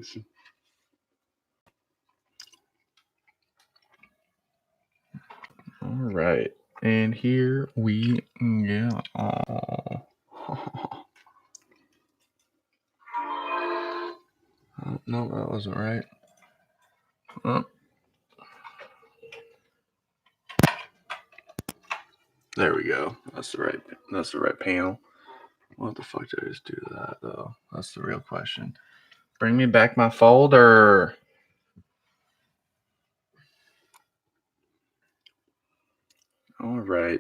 things. All right. And here we go. Oh, no, that wasn't right. Oh. There we go. That's the right panel. What the fuck did I just do to that, though? That's the real question. Bring me back my folder. All right.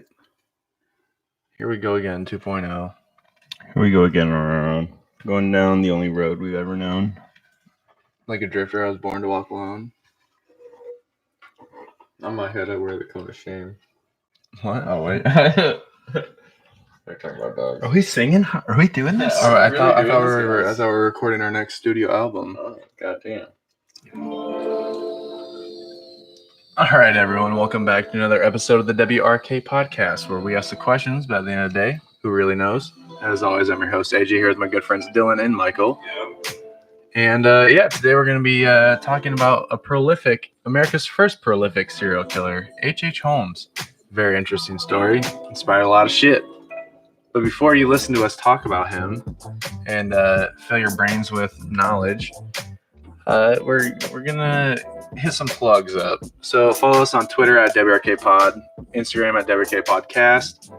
Here we go again, 2.0. Here we go again on our own. Going down the only road we've ever known. Like a drifter, I was born to walk alone. On my head, I wear the cone of shame. What? Oh, wait. They're talking about dogs. Are we singing? Are we doing this? Oh, I really thought doing we this, were. guys? I thought we were recording our next studio album. Oh, goddamn. All right, everyone. Welcome back to another episode of the WRK podcast, where we ask the questions, but at the end of the day, who really knows? As always, I'm your host, AJ, here with my good friends Dylan and Michael. Yep. And today we're going to be talking about America's first prolific serial killer, H.H. Holmes. Very interesting story. Inspired a lot of shit. But before you listen to us talk about him and fill your brains with knowledge, we're gonna hit some plugs up. So follow us on Twitter at WRKPod, Instagram at WRKPodcast.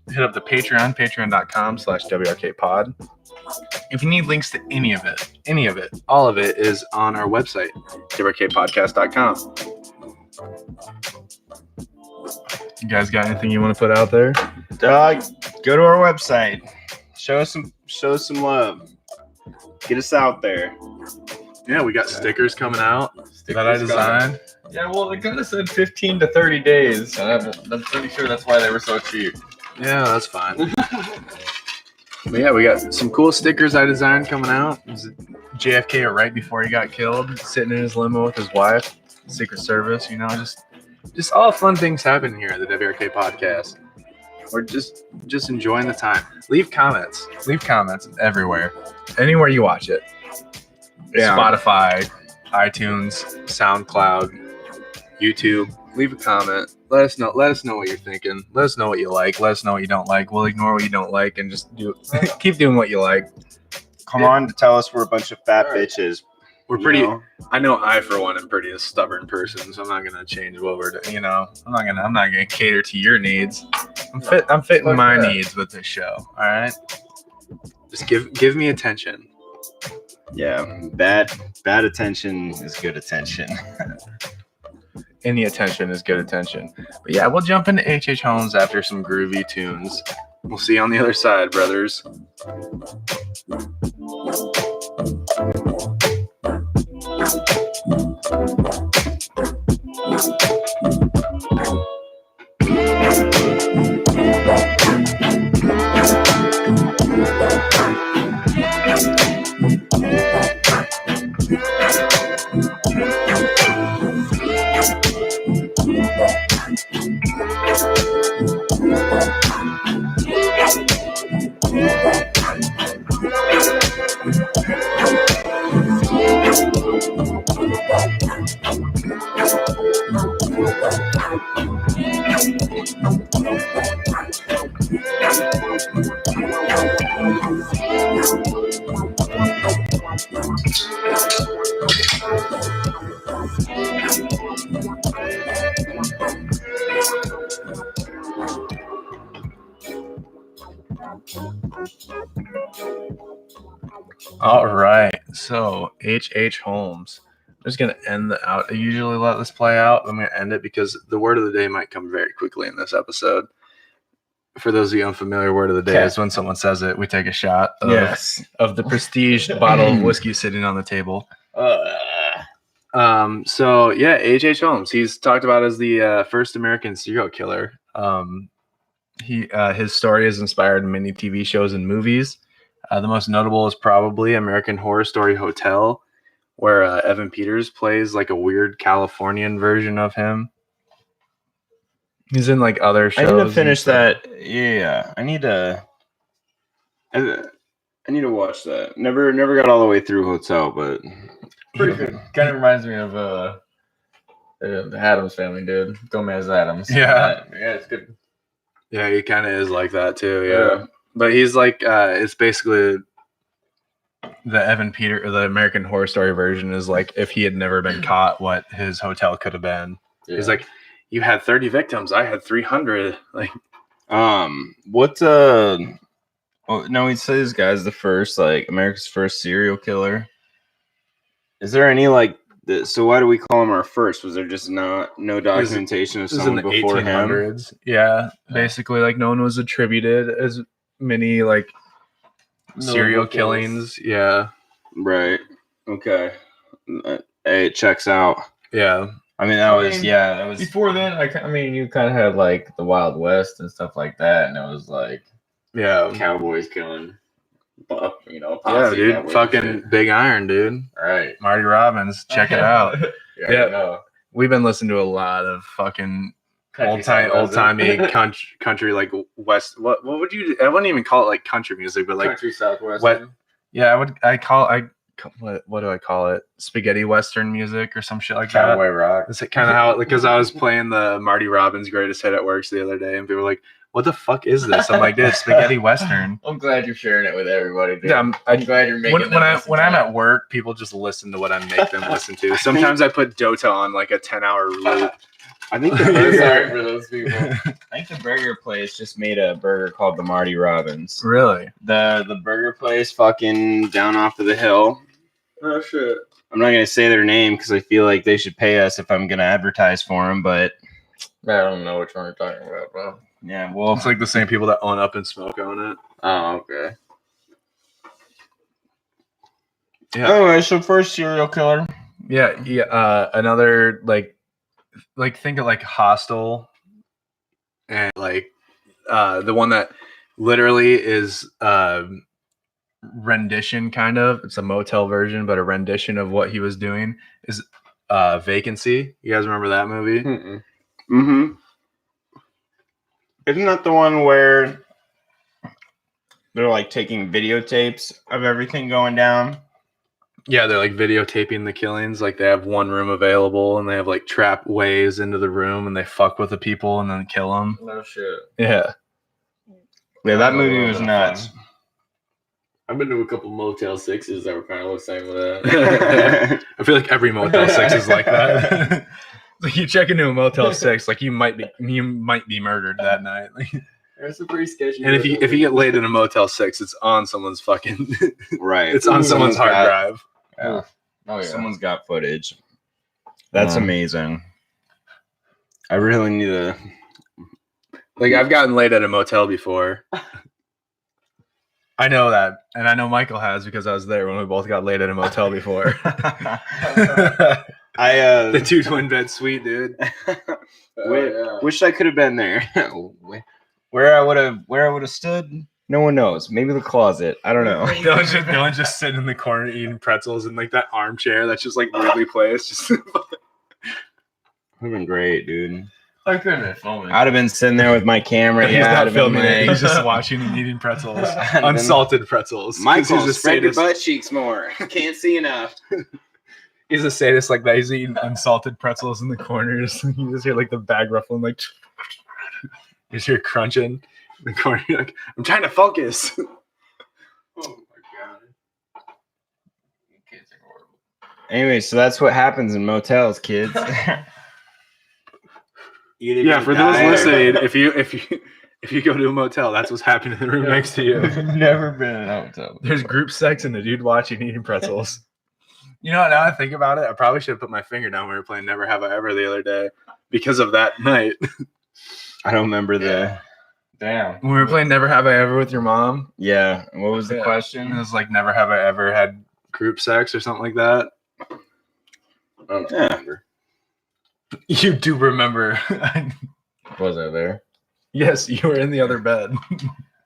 Hit up the Patreon, patreon.com/WRKPod. If you need links to any of it, all of it is on our website, WRKPodcast.com. You guys got anything you want to put out there? Go to our website. Show us some love. Get us out there. Yeah, we got stickers coming out that I designed. Yeah, well, they kind of said 15 to 30 days. I'm pretty sure that's why they were so cheap. Yeah, that's fine. But yeah, we got some cool stickers I designed coming out. It was JFK right before he got killed, sitting in his limo with his wife, Secret Service, just all fun things happen here at the WRK podcast. We're just enjoying the time. Leave comments everywhere. Anywhere you watch it. Yeah. Spotify, iTunes, SoundCloud, YouTube. Leave a comment. Let us know what you're thinking. Let us know what you like. Let us know what you don't like. We'll ignore what you don't like and just keep doing what you like. Come on to tell us we're a bunch of fat bitches. We're pretty. I know I, for one, am pretty a stubborn person, so I'm not gonna change what we're doing. I'm not gonna cater to your needs. I'm fitting my needs with this show. All right. Just give me attention. Yeah, bad attention is good attention. Any attention is good attention. But yeah, we'll jump into H.H. Holmes after some groovy tunes. We'll see you on the other side, brothers. All right, so H.H. Holmes. I'm just going to end I usually let this play out. I'm going to end it because the word of the day might come very quickly in this episode. For those of you unfamiliar, word of the day is when someone says it, we take a shot of the prestige bottle of whiskey sitting on the table. So, yeah, H.H. Holmes. He's talked about as the first American serial killer. His story has inspired many TV shows and movies. The most notable is probably American Horror Story Hotel, where Evan Peters plays like a weird Californian version of him. He's in like other shows. I need to finish that. Yeah, I need to. I need to watch that. Never got all the way through Hotel, but Pretty good. Kind of reminds me of the Adams Family, dude. Gomez Adams. Yeah. Yeah, it's good. Yeah, he kind of is like that too. Yeah, but he's like, it's basically the Evan Peter, or the American Horror Story version is like if he had never been caught, what his hotel could have been. Yeah. He's like, you had 30 victims, I had 300. Like, what? Oh, no, he says this guy's the first, like, America's first serial killer. Is there any like? So why do we call him our first? Was there just no documentation of this is in someone the before him? 1800s. Yeah, basically, like no one was attributed as many like serial killings. Yeah, Right. Okay. Hey, it checks out. yeah. I mean, that was Before then, I mean, you kind of had like the Wild West and stuff like that, and it was like Yeah. cowboys killing, you know, Yeah, posse dude. cowboys and Fucking shit. Big Iron, dude. Right. Marty Robbins. Check it out. Yeah. No. We've been listening to a lot of fucking old timey country like West. What would you? I wouldn't even call it like country music, but like country Southwest. yeah. What do I call it? Spaghetti Western music or some shit like that. Cowboy rock. That's kind of how, because I was playing the Marty Robbins Greatest Hit at Works the other day, and people were like, "What the fuck is this?" I'm like, "Dude, spaghetti Western." I'm glad you're sharing it with everybody. Dude. Yeah, I'm glad you're making. when I'm at work, people just listen to what I make them listen to. Sometimes I put Dota on like a 10-hour loop. I think the I'm burger, sorry for those people. I think the burger place just made a burger called the Marty Robbins. Really? The burger place, fucking down off of the hill. Oh shit. I'm not gonna say their name because I feel like they should pay us if I'm gonna advertise for them. But I don't know which one you're talking about, bro. yeah, well, It's like the same people that own Up and Smoke own it. Oh, okay. Yeah. anyway, so first serial killer. Yeah. Another like think of like Hostel, and like the one that literally is rendition kind of. It's a motel version, but a rendition of what he was doing is Vacancy. You guys remember that movie? Mm-hmm. Isn't that the one where they're like taking videotapes of everything going down? Yeah, they're like videotaping the killings. Like they have one room available, and they have like trap ways into the room, and they fuck with the people and then kill them. No shit. Yeah. Yeah, that movie was nuts. I've been to a couple Motel 6s that were kind of the same with that. I feel like every Motel 6 is like that. Like you check into a Motel 6, like you might be murdered that night. Like, That's a pretty sketchy. and if you get laid in a Motel 6, it's on someone's fucking Right. it's on someone's hard drive. Yeah. Oh yeah. Someone's got footage. That's Yeah. amazing. I really need to. Like I've gotten laid at a motel before. I know that, and I know Michael has because I was there when we both got laid at a motel before. The 2 twin bed suite, dude. Wish I could have been there. Where I would have stood, no one knows. Maybe the closet. I don't know. Dylan's just sitting in the corner eating pretzels in like that armchair that's just like weirdly placed. Just Would have been great, dude. I couldn't have filmed it. I'd have been sitting there with my camera. he's Yeah, I'd not have been filming it. like, He's just watching and eating pretzels, been- unsalted pretzels. 'Cause Michael, he's a spread your sadist. butt cheeks more. Can't see enough. He's a sadist like that. He's eating unsalted pretzels in the corners. You just hear like the bag ruffling, like you just hear crunching in the corner. You're like, I'm trying to focus. Oh my god. Kids are horrible. Anyway, so that's what happens in motels, kids. Yeah, for those listening, if you go to a motel, that's what's happening in the room next to you. Never been in a hotel. There's group sex and a dude watching eating pretzels. You know, now I think about it, I probably should have put my finger down when we were playing Never Have I Ever the other day because of that night. I don't remember the. Damn. When we were playing Never Have I Ever with your mom, Yeah. What was the Yeah. question? it was like Never Have I Ever had group sex or something like that. I don't Yeah. remember. You do remember. Was I there? Yes, you were in the other bed.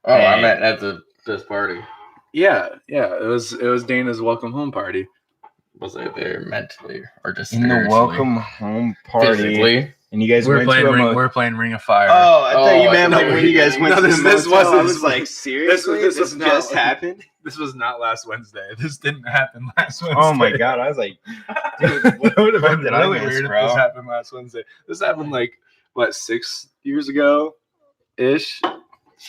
Oh, I Hey. met at this party. Yeah. It was Dana's welcome home party. Was I there mentally or just in the spiritually? welcome home party, Physically? and you guys We're went playing to a we're playing Ring of Fire. Oh, I thought you meant no, like when you guys went no, to this- the this motel. I wasn't- was like, seriously, this this was just not- happened. This was not last Wednesday. This didn't happen last Wednesday. Oh my god, I was like, dude, That what would have fuck been did I really miss, weird bro? if this happened last Wednesday. This happened like what 6 years ago, ish.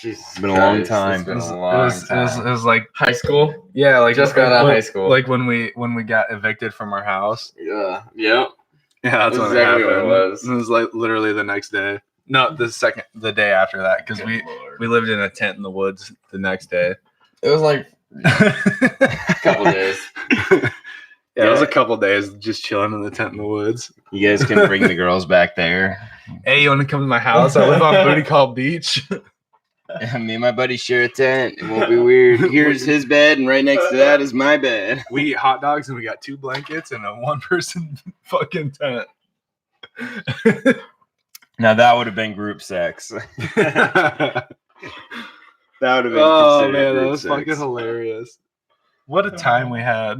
Jesus Been a long Christ, time. It's been It was, a it long was, time. it was like High school? yeah, like Just got out of like- high school. Like when we got evicted from our house. Yeah. Yep. Yeah, that's That's when exactly it what it happened. was. It was like literally the next day. No, the day after that, because we lived in a tent in the woods the next day. It was like a couple days. Yeah, it was a couple days just chilling in the tent in the woods. You guys can bring the girls back there. Hey, you want to come to my house? I live on Booty Call Beach. Me and my buddy share a tent. It won't be weird. Here's his bed, and right next to that is my bed. We eat hot dogs and we got 2 blankets and a 1-person fucking tent. Now that would have been group sex. That would have been. Oh considered man, that group was sex. fucking hilarious. What a time we had.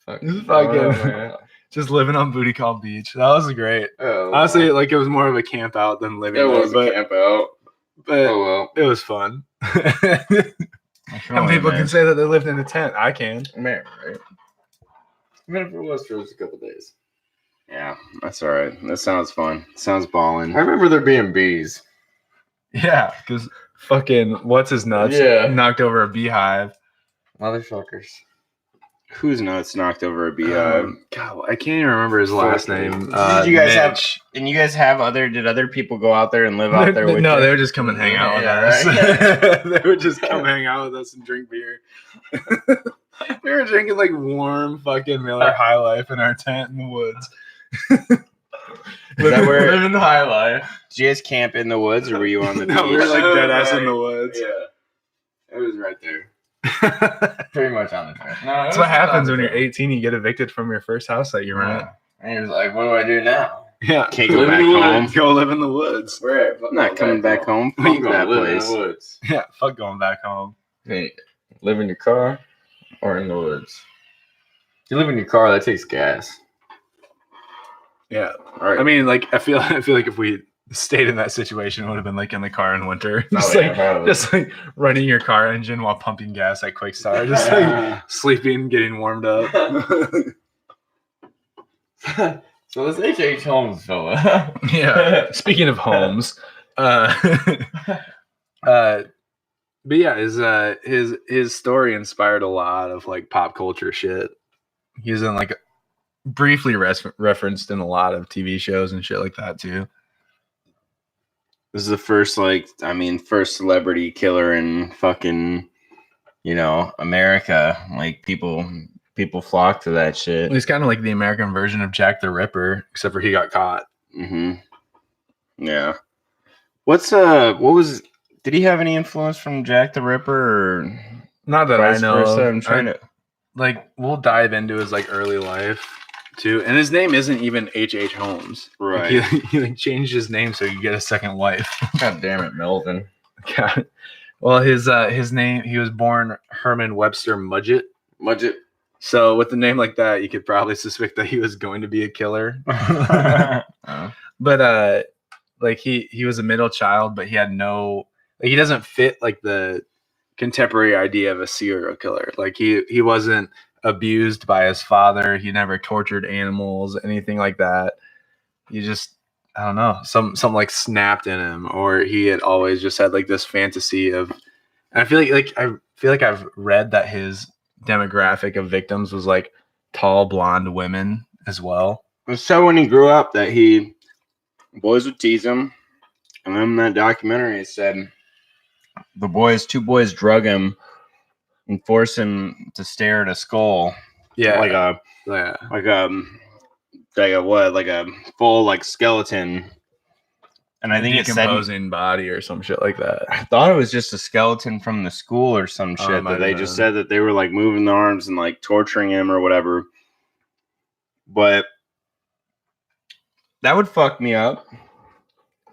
Fuck. This is fucking- Oh, man. Just living on Booty Call Beach. That was great. Oh, Honestly, like it was more of a camp out than living it there, was a but, camp out. but Oh well. it was fun. I feel Some like, people man. can say that they lived in a tent. I can. Man, right? Even if it was for just a couple days. Yeah, that's all right. That sounds fun. Sounds ballin'. I remember there being bees. Yeah, because fucking what's his nuts Yeah. knocked over a beehive. Motherfuckers. Whose nuts knocked over a beehive? God, I can't even remember his last Fucking- name. Did you guys have? Mitch. And you guys have other? Did other people go out there and live out there with No, you? they would just come and hang out with Yeah, us. right. They would just come hang out with us and drink beer. We were drinking like warm fucking Miller High Life in our tent in the woods. Is that where- Living the high life? Did you guys camp in the woods, or were you on the No, we were beach? like dead ass in the woods. Yeah, it was right there. Pretty much on the train. No, That's what happens when you're 18. You get evicted from your first house that you rent. And he was like, "What do I do now? Yeah, Can't go Live back in the home. woods. Go live in the woods. Where? I'm not coming back home. Where you Fuck gonna that live in place. the woods? Yeah, fuck going back home. Hey, live in your car or in the woods? If you live in your car, that takes gas. Yeah, All right. I mean, like I feel like if we stayed in that situation, it would have been like in the car in winter, just like running your car engine while pumping gas at quick start, just like sleeping, getting warmed up. So this H.H. Holmes fella. Yeah. Speaking of Holmes, but yeah, his story inspired a lot of like pop culture shit. He was in like briefly referenced in a lot of TV shows and shit like that too. This is the first, first celebrity killer in fucking, America. Like people flock to that shit. He's kind of like the American version of Jack the Ripper, except for he got caught. Mm-hmm. Yeah. Did he have any influence from Jack the Ripper or Not that vice I know. versa? Of. I'm trying to. Like we'll dive into his like early life too, and his name isn't even H.H. Holmes. Right. Like, he like changed his name so he could get a second wife. God damn it, Melvin. God. Well, his name, he was born Herman Webster Mudgett. Mudgett. So with a name like that, you could probably suspect that he was going to be a killer. But like he was a middle child, but he had no, like he doesn't fit like the contemporary idea of a serial killer. Like he wasn't abused by his father. He never tortured animals, anything like that. He just, I don't know, something like snapped in him, or he had always just had like this fantasy of. And I feel like I've read that his demographic of victims was like tall blonde women as well. So when he grew up, that boys would tease him, and then in that documentary it said two boys drug him and forced him to stare at a skull. Yeah, like a full like skeleton. And I think it said decomposing body or some shit like that. I thought it was just a skeleton from the school or some Oh, it shit, might that they have just been. said that they were like moving the arms and like torturing him or whatever. But that would fuck me up.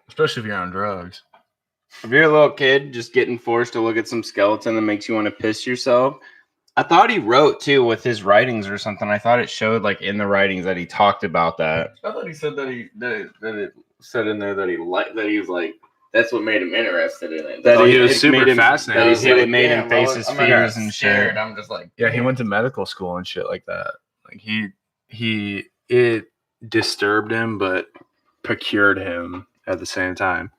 Especially if you're on drugs. If you're a little kid just getting forced to look at some skeleton that makes you want to piss yourself, I thought he wrote too with his writings or something. I thought it showed like in the writings that he talked about that. I thought he said that it said in there that he was like that's what made him interested in it. That he it was made super him- fascinated. That he said it made him Damn, face his I'm not fears and scared. shit. I'm just like, Yeah, he went to medical school and shit like that. Like it disturbed him, but procured him at the same time.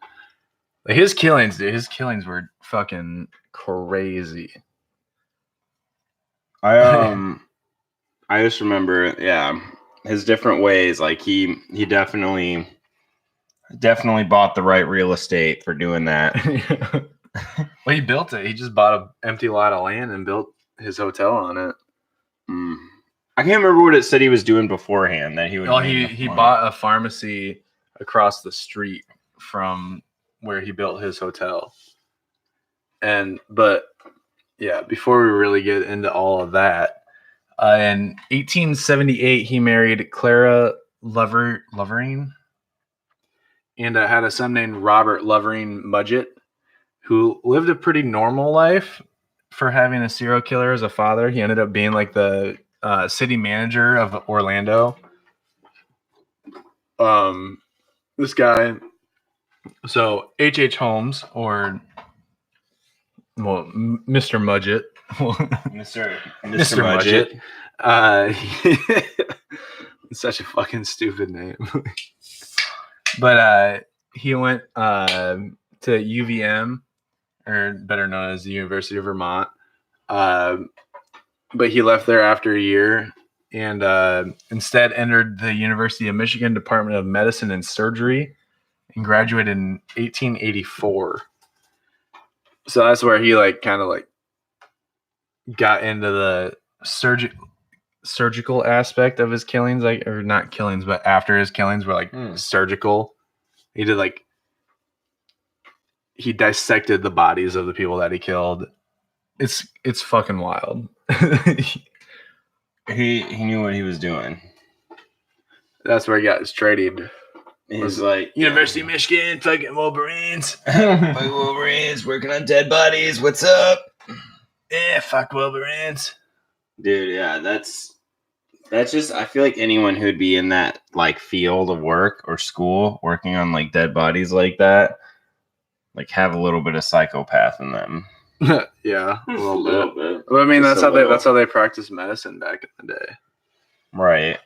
Like his killings, dude. His killings were fucking crazy. I just remember, yeah, his different ways. Like he definitely bought the right real estate for doing that. Well, he built it. He just bought an empty lot of land and built his hotel on it. I can't remember what it said he was doing beforehand. That he would. Well, he bought a pharmacy across the street from where he built his hotel. But yeah, before we really get into all of that, in 1878 he married Clara Lovering and had a son named Robert Lovering Mudgett, who lived a pretty normal life for having a serial killer as a father. He ended up being like the city manager of Orlando. This guy, so H.H. Holmes, or Mr. Mudgett, Mr. Mudgett. It's such a fucking stupid name. But he went to UVM, or better known as the University of Vermont. But he left there after a year and instead entered the University of Michigan Department of Medicine and Surgery and graduated in 1884. So that's where he kind of got into the surgical aspect of his killings, or not killings, but after his killings were surgical. He did he dissected the bodies of the people that he killed. It's fucking wild. He knew what he was doing. That's where he got his trade. He's like University of Michigan, fucking Wolverines. fucking Wolverines working on dead bodies. What's up? Yeah, fuck Wolverines. Dude, yeah, that's just, I feel like anyone who'd be in that field of work or school working on dead bodies like that, have a little bit of psychopath in them. Yeah, a little bit. Well, I mean, Just that's how they practiced medicine back in the day. Right.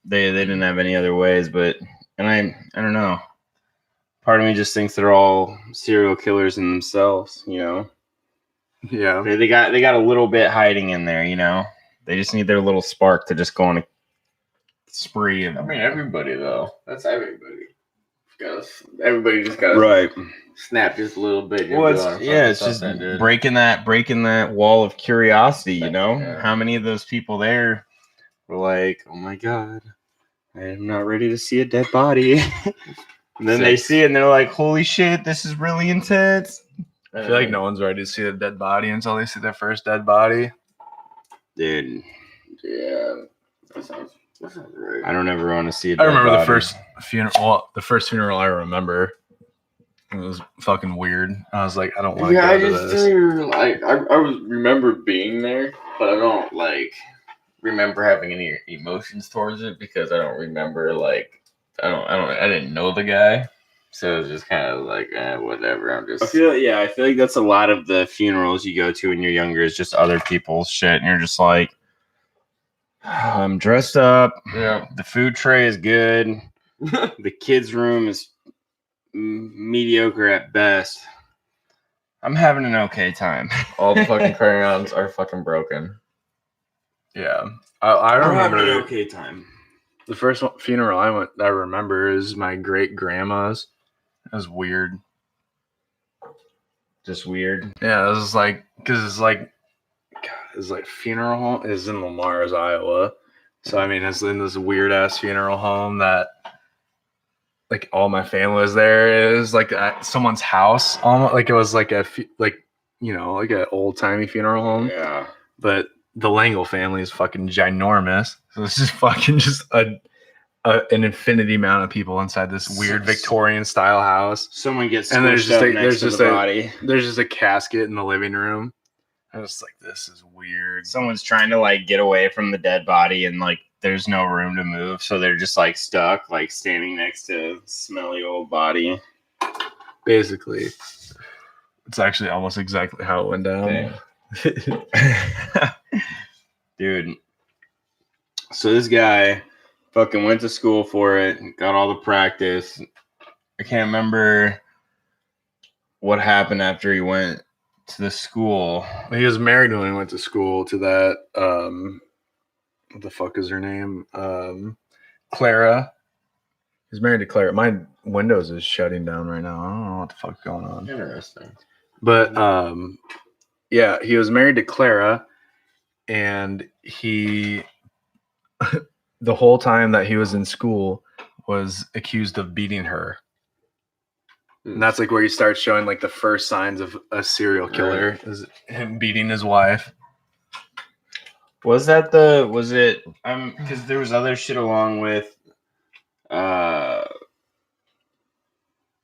They didn't have any other ways, and I don't know. Part of me just thinks they're all serial killers in themselves, Yeah. They got a little bit hiding in there, They just need their little spark to just go on a spree. I mean, everybody though. That's everybody. Everybody just got right. Snap just a little bit. Well, it's just breaking that wall of curiosity. Yeah. How many of those people there were like, "Oh my god, I am not ready to see a dead body," and then they see it and they're like, "Holy shit, this is really intense." I feel like no one's ready to see a dead body until they see their first dead body. Dude. Yeah, that sounds right. I don't ever want to see a dead I remember body. the first funeral. Well, the first funeral I remember. It was fucking weird. I was like, I don't want to go to this. I remember being there, but I don't remember having any emotions towards it because I don't remember I didn't know the guy, so it was just kind of whatever. I feel like that's a lot of the funerals you go to when you're younger is just other people's shit, and you're just like, I'm dressed up. Yeah, the food tray is good. The kids' room is mediocre at best. I'm having an okay time. all the fucking crayons are fucking broken. Yeah, I remember having an okay time. The first funeral I remember is my great grandma's. It was weird. Just weird. Yeah, it was because it's funeral home is in Lamar's, Iowa. So I mean, it's in this weird ass funeral home that all my family was there. It was at someone's house, almost it was an old timey funeral home. Yeah, but the Langle family is fucking ginormous. So it's just fucking an infinity amount of people inside this weird Victorian style house. Someone gets and there's squished up next to the body. There's just a casket in the living room. I was like, this is weird. Someone's trying to like get away from the dead body and like there's no room to move, so they're just like stuck, like standing next to a smelly old body. Basically, it's actually almost exactly how it went down. Dude. So this guy fucking went to school for it, got all the practice. I can't remember what happened after he went to the school. He was married when he went to school to that what the fuck is her name? Clara. He's married to Clara. My Windows is shutting down right now. I don't know what the fuck's going on. Interesting. But yeah, he was married to Clara, and he the whole time that he was in school was accused of beating her. And that's like where he starts showing like the first signs of a serial killer is him beating his wife. Was it because there was other shit along with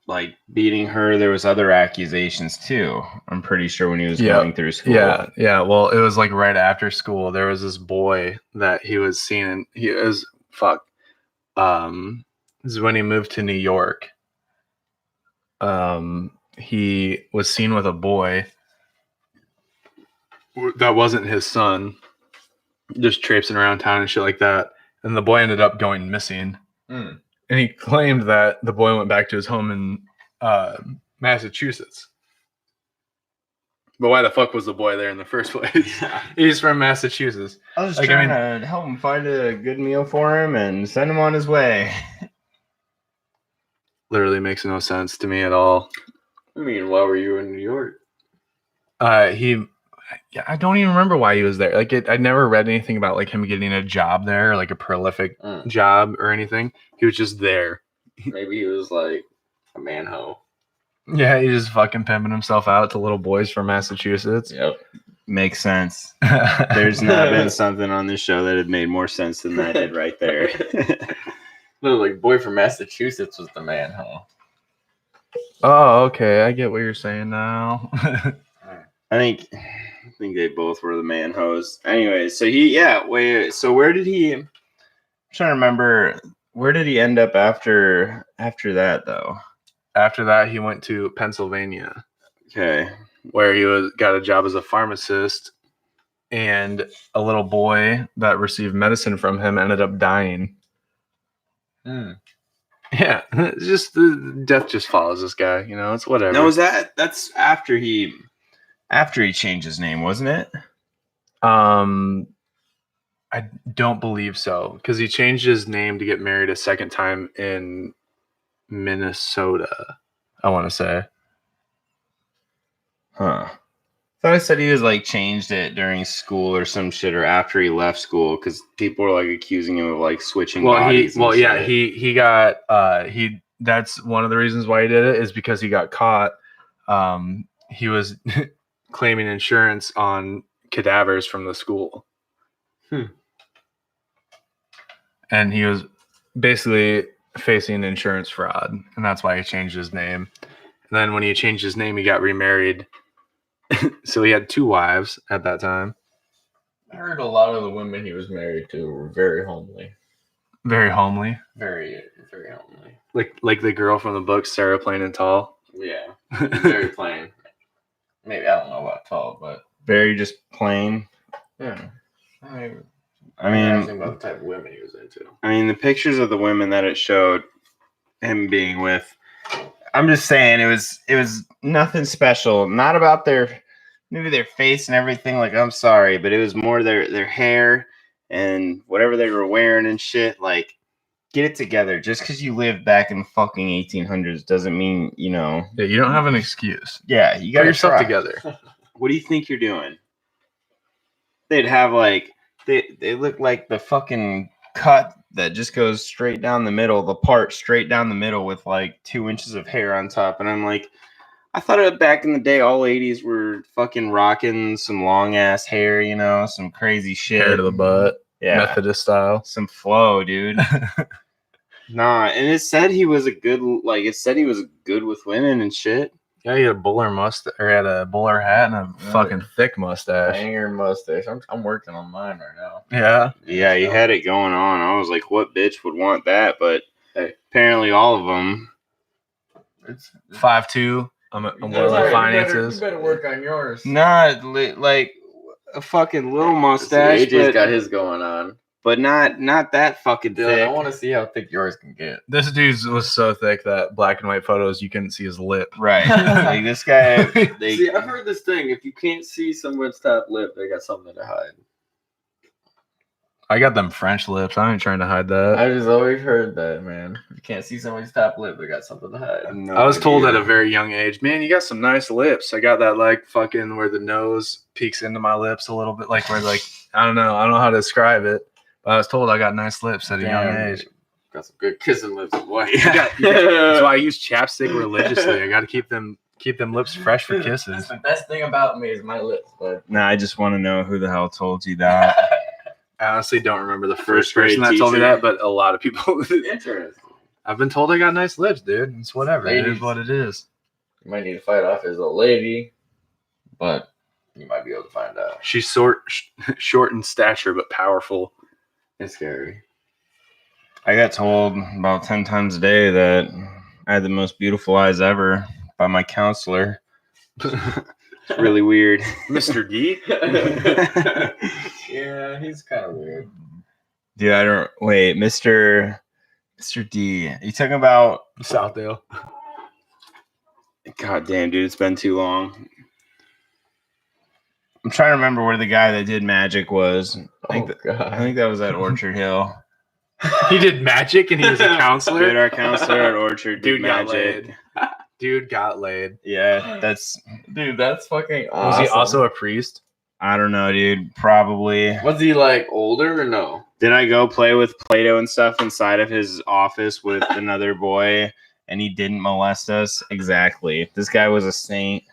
like beating her, there was other accusations too. I'm pretty sure when he was going through school. Yeah. Well, it was like right after school. There was this boy that he was seeing, and he was this is when he moved to New York. He was seen with a boy that wasn't his son, just traipsing around town and shit like that. And the boy ended up going missing. And he claimed that the boy went back to his home in Massachusetts. But why the fuck was the boy there in the first place? He's from Massachusetts. I was trying to help him find a good meal for him and send him on his way. Literally makes no sense to me at all. I mean, why were you in New York? I don't even remember why he was there. Like, I never read anything about like him getting a job there, or like a prolific job or anything. He was just there. Maybe he was like a manho. Yeah, he just fucking pimping himself out to little boys from Massachusetts. Yep. Makes sense. There's not been something on this show that had made more sense than that did right there. No, like boy from Massachusetts was the manho. Oh, okay. I get what you're saying now. I think they both were the manhos. Anyway, so where did he? I'm trying to remember. Where did he end up after that though? After that, he went to Pennsylvania. Okay, where he got a job as a pharmacist, and a little boy that received medicine from him ended up dying. Yeah, it's just death just follows this guy. You know, it's whatever. No, that's after he changed his name, wasn't it? I don't believe so, because he changed his name to get married a second time in Minnesota, I want to say. Huh. I thought I said he was like changed it during school or some shit, or after he left school, because people were like accusing him of like switching bodies. He got that's one of the reasons why he did it, is because he got caught. He was claiming insurance on cadavers from the school. And he was basically facing insurance fraud, and that's why he changed his name. And then when he changed his name, he got remarried. So he had 2 wives at that time. I heard a lot of the women he was married to were very homely. Very homely? Very, very homely. Like the girl from the book, Sarah Plain and Tall? Yeah. Very plain. Maybe, I don't know about tall, but... Very just plain. Yeah. I mean, asking about the type of women he was into. I mean, the pictures of the women that it showed him being with, I'm just saying it was nothing special. Not about maybe their face and everything. Like, I'm sorry, but it was more their hair and whatever they were wearing and shit. Like, get it together. Just because you live back in the fucking 1800s doesn't mean, you know. Yeah, you don't have an excuse. Yeah, you got yourself together. What do you think you're doing? They'd have like they look like the fucking cut that just goes straight down the middle, the part straight down the middle with like 2 inches of hair on top. And I'm like, I thought back in the day, all ladies were fucking rocking some long ass hair, you know, some crazy shit. Hair to the butt. Yeah. Methodist style. Some flow, dude. Nah, and it said he was good with women and shit. Yeah, he had a bowler mustache, or had a bowler hat and a fucking thick mustache. Hanger mustache. I'm working on mine right now. Yeah. Yeah, he had it going on. I was like, what bitch would want that? But apparently all of them. It's 5'2". I'm well in finances. You better work on yours. Not like a fucking little mustache. AJ's got his going on. But not that fucking Dylan, thick. I want to see how thick yours can get. This dude was so thick that black and white photos you couldn't see his lip. Right. Like this guy. See, I've heard this thing. If you can't see someone's top lip, they got something to hide. I got them French lips. I ain't trying to hide that. I just always heard that, man. If you can't see somebody's top lip, they got something to hide. I was told at a very young age, man, you got some nice lips. I got that like fucking where the nose peeks into my lips a little bit, like where like I don't know how to describe it. But I was told I got nice lips at a young age. Got some good kissing lips, boy. That's why I use chapstick religiously. I got to keep them lips fresh for kisses. That's the best thing about me is my lips, but Nah, I just want to know who the hell told you that. I honestly don't remember the first grade person that told me teacher. that, but a lot of people. interesting. I've been told I got nice lips, dude. It's whatever. It Ladies. is what it is. You might need to fight off his old lady, but you might be able to find out. She's short in stature, but powerful. It's scary. I got told about 10 times a day that I had the most beautiful eyes ever by my counselor. It's really weird. Mr. D? Yeah, he's kind of weird. Dude, I don't wait, Mr. D. You talking about Southdale. God damn, dude, it's been too long. I'm trying to remember where the guy that did magic was. I think that was at Orchard Hill. He did magic and he was a counselor? Dude, our counselor at Orchard did Dude got magic. laid. Dude got laid. Yeah, that's fucking awesome. Was he also a priest? I don't know, dude. Probably. Was he like older or no? Did I go play with Play-Doh and stuff inside of his office with another boy and he didn't molest us? Exactly. This guy was a saint.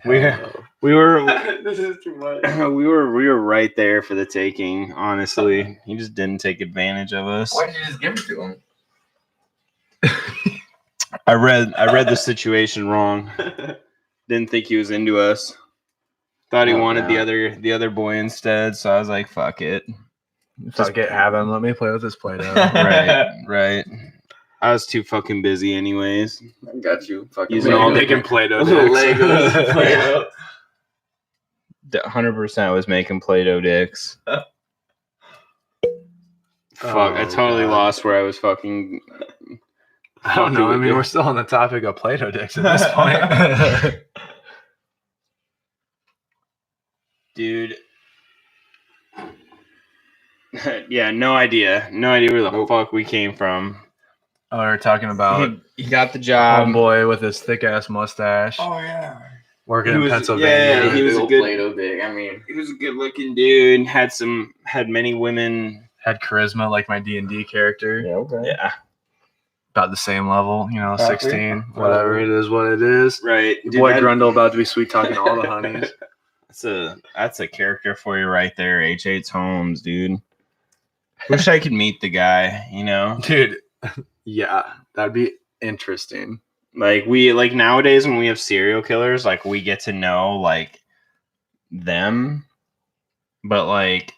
We were This is too much. we were right there for the taking, honestly. He just didn't take advantage of us. Why did you just give it to him? I read the situation wrong. Didn't think he was into us. Thought he wanted the other boy instead, so I was like, fuck it. Fuck it, have him. Let me play with this Play-Doh. Right. I was too fucking busy anyways. I got you. Fucking Using All all the- making Play-Doh Legos. dicks. Play-Doh. 100% was making Play-Doh dicks. Fuck, I totally God. lost where I was fucking... I don't know. I mean, we're still on the topic of Play-Doh dicks at this point. Dude. Yeah, no idea. No idea where the fuck we came from. Oh, we're talking about He got the job. homeboy with his thick-ass mustache Yeah. working He in was- Pennsylvania. yeah, he was a good- Play-Doh big. I mean, He was a good looking dude. Had many women. Had charisma like my D&D character. yeah, okay. Yeah. About the same level, Probably. 16. Whatever it is, what it is. Right. Your Dude, boy that- Grundle about to be sweet talking to all the honeys. That's a character for you right there. H.H. Holmes, dude. Wish I could meet the guy, you know? Dude, yeah, that'd be interesting. Like nowadays when we have serial killers, like we get to know like them, but like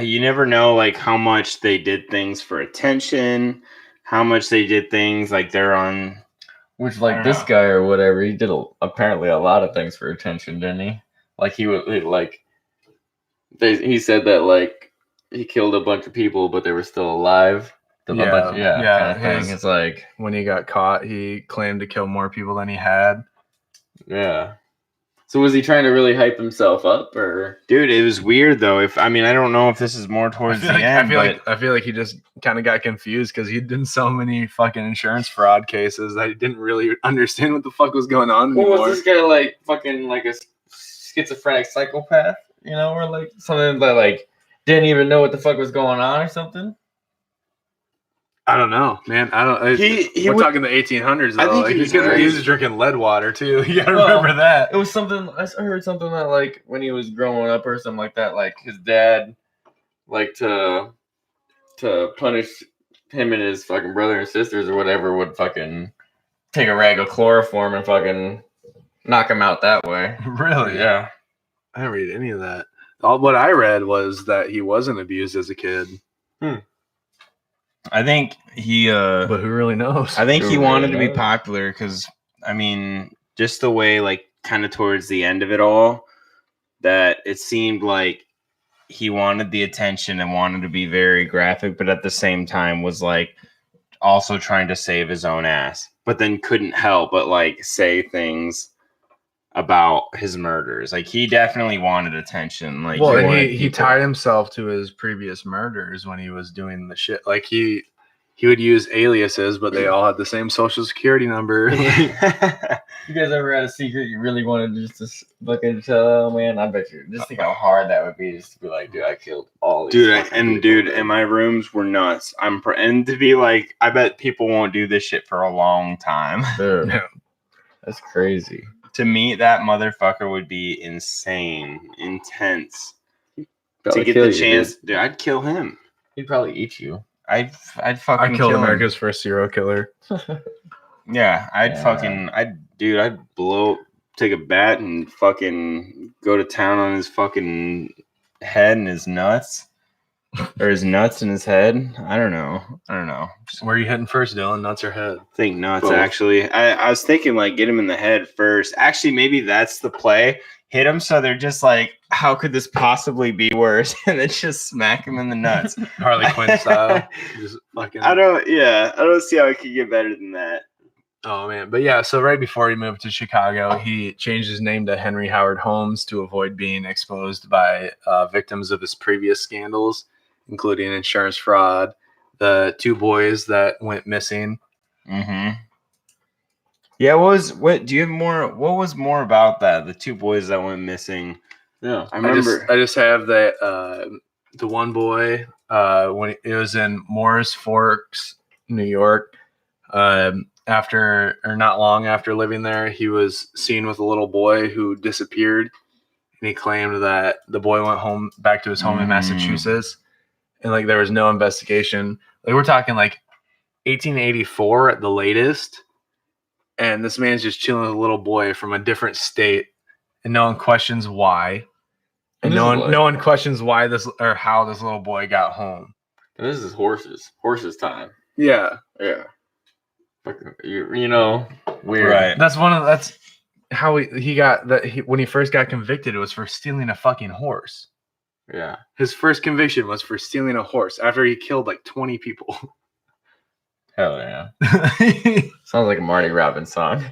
you never know like how much they did things for attention, how much they did things like they're on. Which, I like, don't this know. guy or whatever, he did apparently a lot of things for attention, didn't he? Like, he said that, like, he killed a bunch of people, but they were still alive. Yeah, Kind of thing. his- It's like, When he got caught, he claimed to kill more people than he had. yeah. So was he trying to really hype himself up, or? Dude, it was weird though. I don't know if this is more towards the end, I feel like he just kind of got confused because he'd done so many fucking insurance fraud cases that he didn't really understand what the fuck was going on Well, anymore. was this guy like fucking like a schizophrenic psychopath? You know, or like something that like didn't even know what the fuck was going on or something? I don't know, man. I don't. We're talking the 1800s. Though. I think Like, he was he crazy. was drinking lead water too. You gotta Well, remember that. It was something I heard something that like when he was growing up or something like that, like his dad, like to punish him and his fucking brother and sisters or whatever, would fucking take a rag of chloroform and fucking knock him out that way. Really? Yeah. I didn't read any of that. All what I read was that he wasn't abused as a kid. I think he But who really knows? I think Who he wanted to really be knows? popular because, I mean, just the way, like, kind of towards the end of it all, that it seemed like he wanted the attention and wanted to be very graphic, but at the same time was, like, also trying to save his own ass, but then couldn't help but, like, say things about his murders. Like, he definitely wanted attention. Like, Well, and wanted he people- tied himself to his previous murders when he was doing the shit. Like he would use aliases, but they all had the same social security number. You guys ever had a secret you really wanted just to fucking tell, man? I bet you. Just think how hard that would be just to be like, dude, I killed all these fucking people, and my rooms were nuts. And to be like, I bet people won't do this shit for a long time. Dude, Yeah. that's crazy. To me, that motherfucker would be insane, intense. Probably to get kill the you, chance, dude, I'd kill him. He'd probably eat you. I'd I fucking killed kill America's first serial killer. him. Yeah, I'd take a bat and fucking go to town on his fucking head and his nuts. Or his nuts in his head. I don't know. Where are you heading first, Dylan? Nuts or head? I think nuts, Both. actually. I was thinking, like, get him in the head first. Actually, maybe that's the play. Hit him so they're just like, how could this possibly be worse? And then just smack him in the nuts. Harley Quinn style. Just fucking. I don't see how it could get better than that. Oh man, but yeah. So right before he moved to Chicago, he changed his name to Henry Howard Holmes to avoid being exposed by victims of his previous scandals, including insurance fraud, the 2 boys that went missing. Mm-hmm. Yeah, what do you have more? What was more about that? The 2 boys that went missing. Yeah. I remember. I just have that the one boy when it was in Morris Forks, New York. After or not long after living there, he was seen with a little boy who disappeared, and he claimed that the boy went back to his home in Massachusetts, and like there was no investigation. Like we're talking like 1884 at the latest, and this man's just chilling with a little boy from a different state, and no one questions why, and no one questions why this or how this little boy got home. And this is horses time. Yeah. Yeah. You know, weird. Right. That's how he got that. When he first got convicted, it was for stealing a fucking horse. Yeah. His first conviction was for stealing a horse after he killed like 20 people. Hell yeah. Sounds like a Marty Robbins song.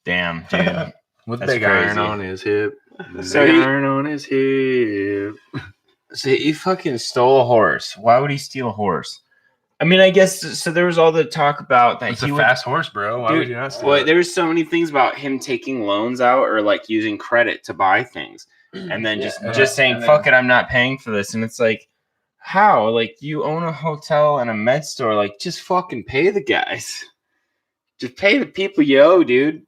Damn, dude. With That's big iron crazy. on his hip. So Big he- iron on his hip. So he fucking stole a horse. Why would he steal a horse? I mean, I guess so. There was all the talk about that It's he a would. fast horse, bro. Why Dude, would you not steal Well, it? there was so many things about him taking loans out or like using credit to buy things, and then Yeah, just saying, and "Fuck it, I'm not paying for this." And it's like, how? Like you own a hotel and a med store. Like just fucking pay the guys. Just pay the people you owe, dude.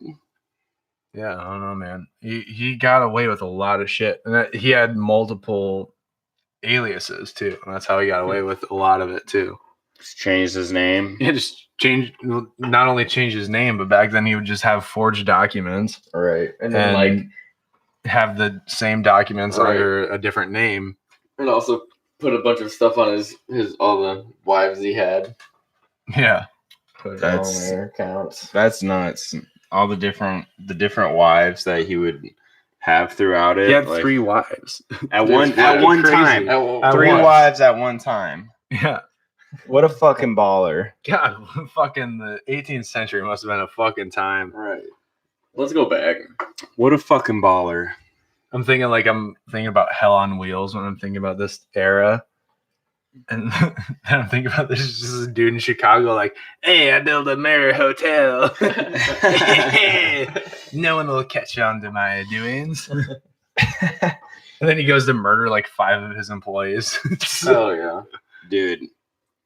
Yeah, I don't know, man. He got away with a lot of shit, and he had multiple aliases too. And that's how he got away with a lot of it too. Just changed his name. He just not only changed his name, but back then he would just have forged documents Right. And then and like have the same documents Right. under a different name. and also put a bunch of stuff on his all the wives he had. Yeah. Put it That's- on their accounts. That's nuts. All the different wives that he would have throughout it. He had like, 3 wives. at It's one fucking crazy. time. At 3 once. wives at one time. Yeah. What a fucking baller. God, fucking the 18th century must have been a fucking time. Right. Let's go back. What a fucking baller. I'm thinking about Hell on Wheels when I'm thinking about this era. And then I'm thinking about this just a dude in Chicago like, hey, I built a Marriott hotel. No one will catch on to my doings. And then he goes to murder like 5 of his employees. Hell yeah. Dude,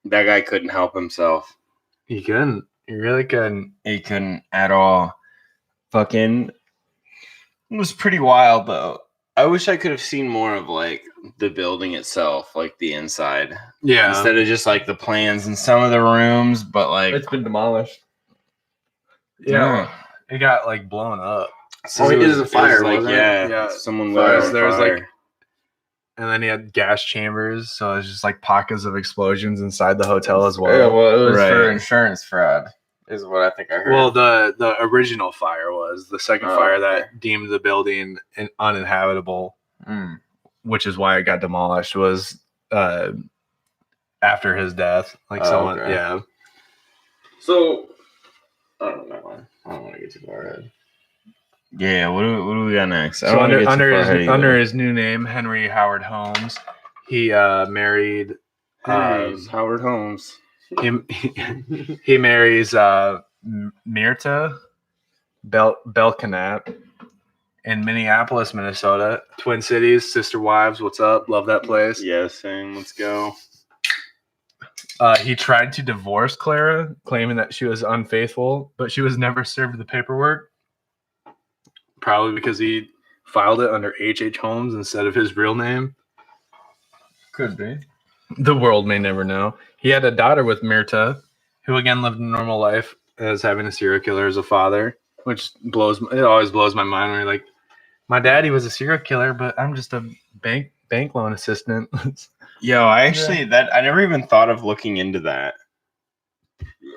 that guy couldn't help himself. He couldn't. He really couldn't. He couldn't at all. Fucking it was pretty wild though. I wish I could have seen more of like the building itself, like the inside. Yeah. Instead of just like the plans in some of the rooms, but like It's been demolished. Yeah, it got like blown up. Oh, it was a fire, like, wasn't it? yeah, someone lit Fire. it on There was, fire. like, and then he had gas chambers, so it was just like pockets of explosions inside the hotel as well. Yeah, well, it was for Right. insurance fraud, is what I think I heard. Well, the original fire was the second Oh, fire okay. that deemed the building uninhabitable, Mm. which is why it got demolished. Was after his death, like Oh, someone, okay. yeah. So, I don't know. I don't want to get too far ahead. Yeah, what do we got next? I So don't wanna get too under far his ahead either. under his new name, Henry Howard Holmes, he married. Howard Holmes. He marries Myrta Belknap in Minneapolis, Minnesota. Twin Cities, sister wives. What's up? Love that place. Yeah, same. Let's go. He tried to divorce Clara, claiming that she was unfaithful, but she was never served the paperwork. Probably because he filed it under H.H. Holmes instead of his real name. Could be. The world may never know. He had a daughter with Myrta, who again lived a normal life as having a serial killer as a father, which always blows my mind when you're like, my daddy was a serial killer, but I'm just a bank loan assistant. Yo, I actually I never even thought of looking into that.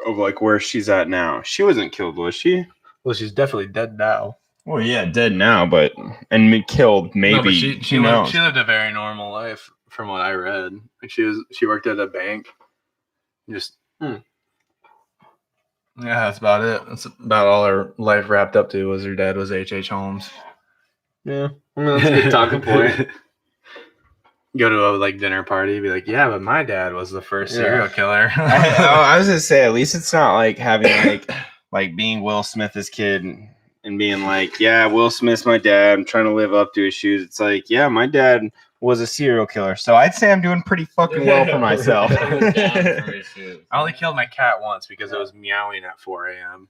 Of like where she's at now. She wasn't killed, was she? Well, she's definitely dead now. Well, yeah, dead now, but killed maybe. No, but she lived a very normal life from what I read. Like she worked at a bank. Just yeah, that's about it. That's about all her life wrapped up to was her dad was H.H. Holmes. Yeah, I mean, that's a good talking point. Go to a like dinner party, be like, yeah, but my dad was the first serial killer. I was gonna say, at least it's not like having like being Will Smith's kid and being like, yeah, Will Smith's my dad. I'm trying to live up to his shoes. It's like, yeah, my dad was a serial killer, so I'd say I'm doing pretty fucking well for myself. I only killed my cat once because it was meowing at 4 a.m.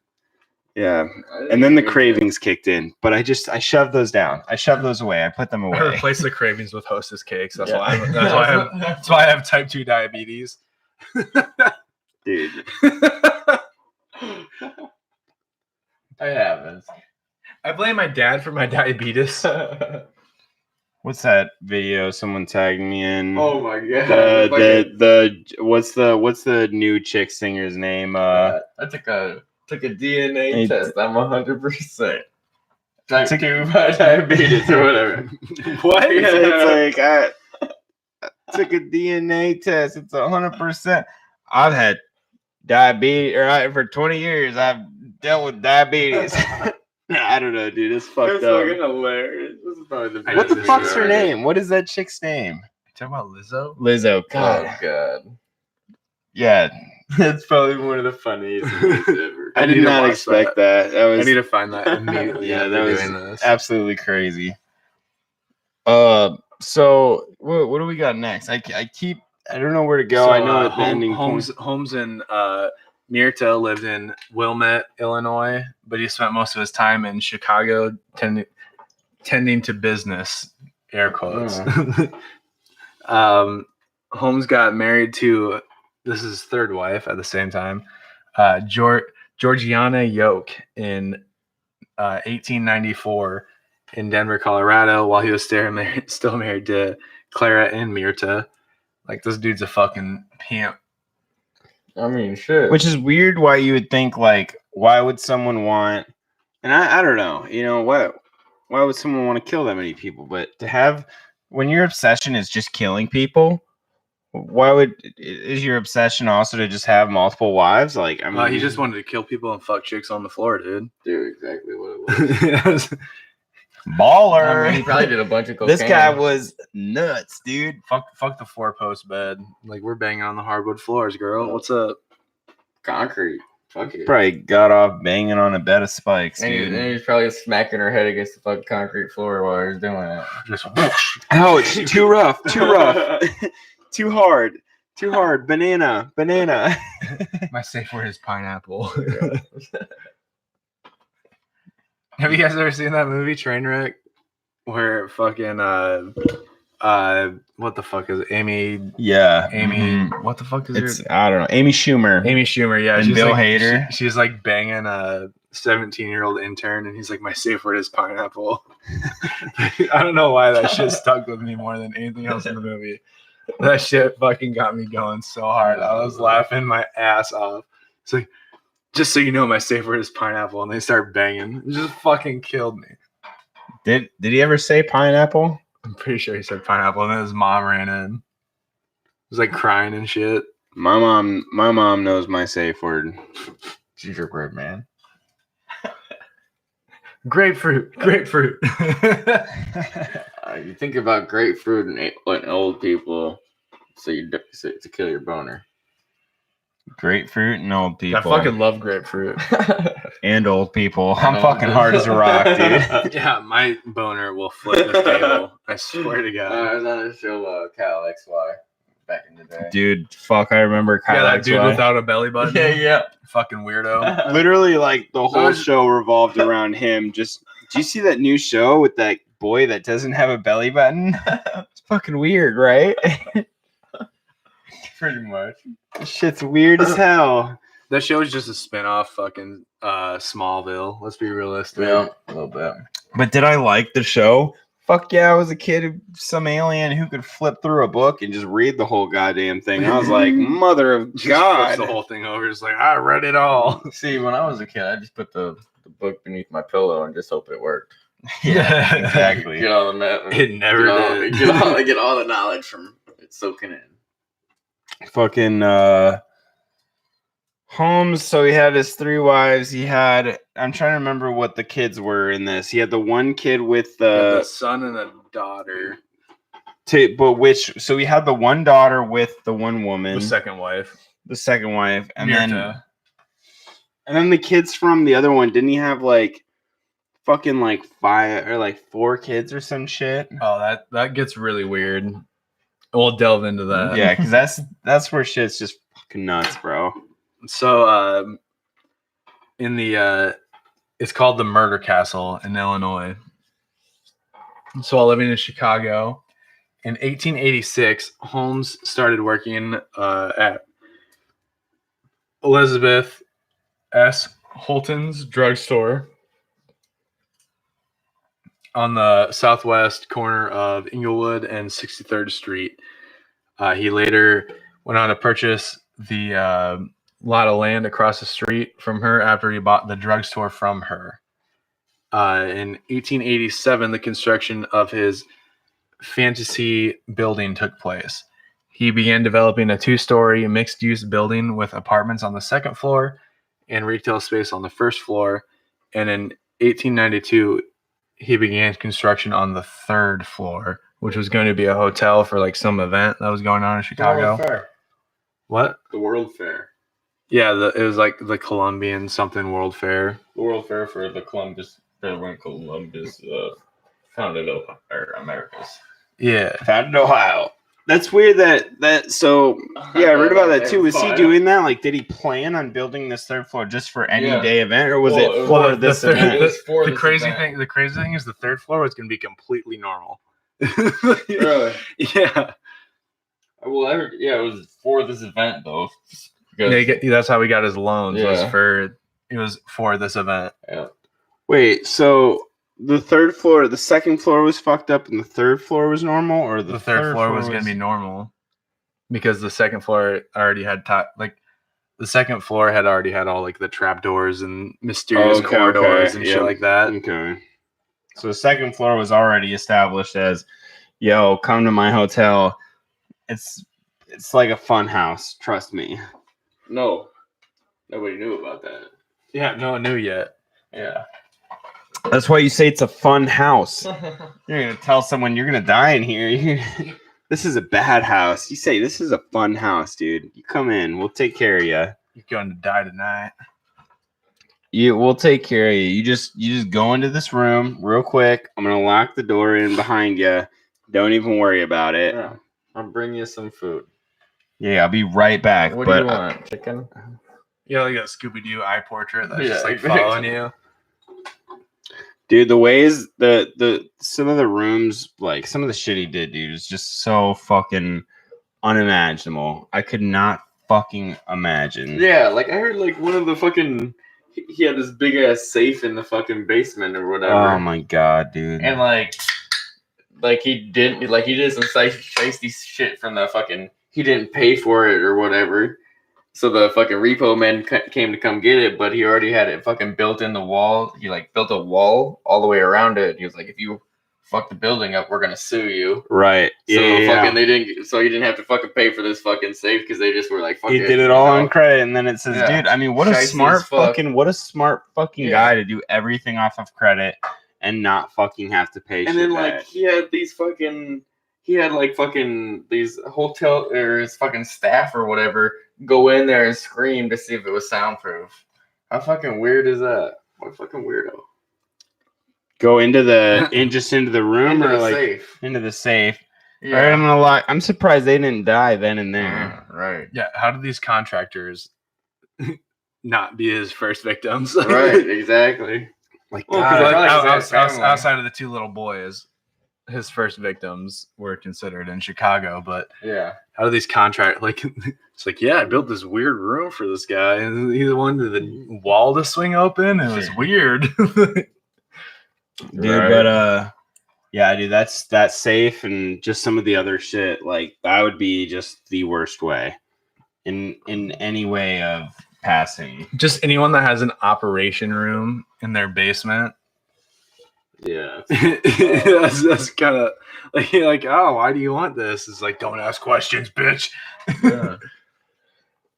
Yeah, and then the cravings kicked in, but I shoved those down. I shoved those away. I put them away. I replaced the cravings with Hostess cakes. That's Yeah. why I have type 2 diabetes. Dude. I haven't. I blame my dad for my diabetes. What's that video someone tagged me in? Oh my god! What's the new chick singer's name? I took a DNA test. I'm 100% type 2 diabetes or whatever. What? It's like I took a DNA test. It's 100%. I've had diabetes, for 20 years. I've dealt with diabetes. I don't know, dude. It's fucked up. Fucking hilarious. This is probably the What the fuck's her name? What is that chick's name? You talking about Lizzo? Lizzo. God. Oh god. Yeah. That's probably one of the funniest things ever. I did not expect that. That was. I need to find that immediately. Yeah, after that was doing this. absolutely crazy. So what do we got next? I don't know where to go. So, I know at the ending Holmes and Myrta lived in Wilmette, Illinois, but he spent most of his time in Chicago tending to business, air quotes. Holmes got married to, this is his third wife at the same time, Georgiana Yoke in 1894 in Denver, Colorado, while he was still married to Clara and Myrta. Like, this dude's a fucking pimp. I mean, shit. Which is weird. Why you would think like, why would someone want? And I don't know. You know what? Why would someone want to kill that many people? But to have, when your obsession is just killing people, is your obsession also to just have multiple wives? Like, I mean, He just wanted to kill people and fuck chicks on the floor, dude. Dude, exactly what it was. baller. I mean, he probably did a bunch of cocaine. This guy was nuts, dude. Fuck the 4-post bed. Like, we're banging on the hardwood floors, girl. What's up? Concrete. Fuck it. Probably got off banging on a bed of spikes, And dude. he was probably smacking her head against the fucking concrete floor while he was doing it. Just Ouch! Too rough. Too rough. Too hard. Too hard. Banana. my safe word is pineapple. Have you guys ever seen that movie Trainwreck? Where fucking what the fuck is it? Amy? Yeah. What the fuck is It's her? I don't know. Amy Schumer. Amy Schumer. Yeah, And she's Bill like, Hader. She's like banging 17-year-old intern, and he's like, my safe word is pineapple. I don't know why that shit stuck with me more than anything else in the movie. That shit fucking got me going so hard. I was laughing my ass off. It's like, just so you know, my safe word is pineapple, and they start banging. It just fucking killed me. Did he ever say pineapple? I'm pretty sure he said pineapple, and then his mom ran in. He was like crying and shit. My mom knows my safe word. Gingerbread man. Grapefruit. You think about grapefruit and old people, so to kill your boner. Grapefruit and old people. I fucking love grapefruit. And old people. I'm fucking hard as a rock, dude. Yeah, my boner will flip this table. I swear to God. I was on a show, Cal XY, back in the day. Dude, fuck, I remember Kyle that dude XY. without a belly button. Yeah. Fucking weirdo. Literally, like, the whole show revolved around him. Just, do you see that new show with that boy that doesn't have a belly button? It's fucking weird, right? Pretty much. This shit's weird as hell. That show is just a spin-off fucking Smallville. Let's be realistic. Yeah, a little bit. But did I like the show? Fuck yeah, I was a kid, some alien who could flip through a book and just read the whole goddamn thing. I was like, mother of Just God. flips the whole thing over. It's like, I read it all. See, when I was a kid, I just put the book beneath my pillow and just hope it worked. Yeah, exactly. Get all the net. It never did. Get all the knowledge from it soaking in. Fucking Holmes, so he had his 3 wives. He had, I'm trying to remember what the kids were in this. He had the one kid with the son and a daughter. So he had the one daughter with the one woman. The second wife. And Myrta. then the kids from the other one, didn't he have like fucking like 5 or like 4 kids or some shit? Oh, that gets really weird. We'll delve into that. Yeah, because that's where shit's just fucking nuts, bro. So, in the it's called the Murder Castle in Illinois. So while living in Chicago, in 1886, Holmes started working at Elizabeth S. Holton's drugstore on the southwest corner of Inglewood and 63rd Street. He later went on to purchase the lot of land across the street from her after he bought the drugstore from her. In 1887, the construction of his fantasy building took place. He began developing a 2-story mixed-use building with apartments on the 2nd floor and retail space on the 1st floor. And in 1892, he began construction on the 3rd floor, which was going to be a hotel for like some event that was going on in Chicago. World Fair. What? The World Fair. Yeah, it was like the Columbian something World Fair. The World Fair for the Columbus founded Americas. Yeah. Founded Ohio. That's weird so yeah, I read about that too. Was he doing that? Like, did he plan on building this 3rd floor just for any day event, or was it for this event? The crazy thing is the 3rd floor was going to be completely normal. Really? Yeah. Well, it was for this event though. Yeah, that's how we got his loans. Yeah. It was for this event. Yeah. Wait, so the 3rd floor, the 2nd floor was fucked up, and the 3rd floor was normal, or the 3rd floor was going to be normal because the 2nd floor already had the 2nd floor had already had all like the trap doors and mysterious corridors and shit like that. Okay. So the 2nd floor was already established as, yo, come to my hotel. It's like a fun house. Trust me. No. Nobody knew about that. Yeah, no one knew yet. Yeah. That's why you say it's a fun house. You're going to tell someone you're going to die in here. This is a bad house. You say, this is a fun house, dude. You come in. We'll take care of you. You're going to die tonight. We'll take care of you. You just go into this room real quick. I'm going to lock the door in behind you. Don't even worry about it. Yeah. I'll bring you some food. Yeah, I'll be right back. What do you want? Chicken? Yeah, like that Scooby-Doo eye portrait that's just like following you. Dude, the ways some of the rooms, like some of the shit he did, dude, is just so fucking unimaginable. I could not fucking imagine. Yeah, like I heard like one of the fucking he had this big ass safe in the fucking basement or whatever. Oh my god, dude! And like he did some shiesty shit from the fucking. He didn't pay for it or whatever. So the fucking repo man came to come get it, but he already had it fucking built in the wall. He like built a wall all the way around it. He was like, if you fuck the building up, we're gonna sue you. Right. So fucking they didn't. So he didn't have to fucking pay for this fucking safe because they just were like, fuck he it. did it all on credit, and then it says, Yeah. dude. I mean, what a smart fucking guy to do everything off of credit and not fucking have to pay. And then like he had these fucking. He had like fucking these hotel or his fucking staff or whatever go in there and scream to see if it was soundproof. How fucking weird is that? What a fucking weirdo. Go into the into the room Into or the like safe. into the safe. Yeah. All right, I'm gonna lie. I'm surprised they didn't die then and there. Right. Yeah, how did these contractors not be his first victims? Right, exactly. Like, Well, God, outside of the two little boys, his first victims were considered in Chicago. But Yeah. how do these it's like, yeah, I built this weird room for this guy, and he wanted the wall to swing open. It was weird. dude, Right. but yeah, dude, that's safe and just some of the other shit. Like that would be just the worst way in any way of passing. Just anyone that has an operation room in their basement. Yeah. that's kind of like, you're like, oh, why do you want this? It's like, don't ask questions, bitch. Yeah.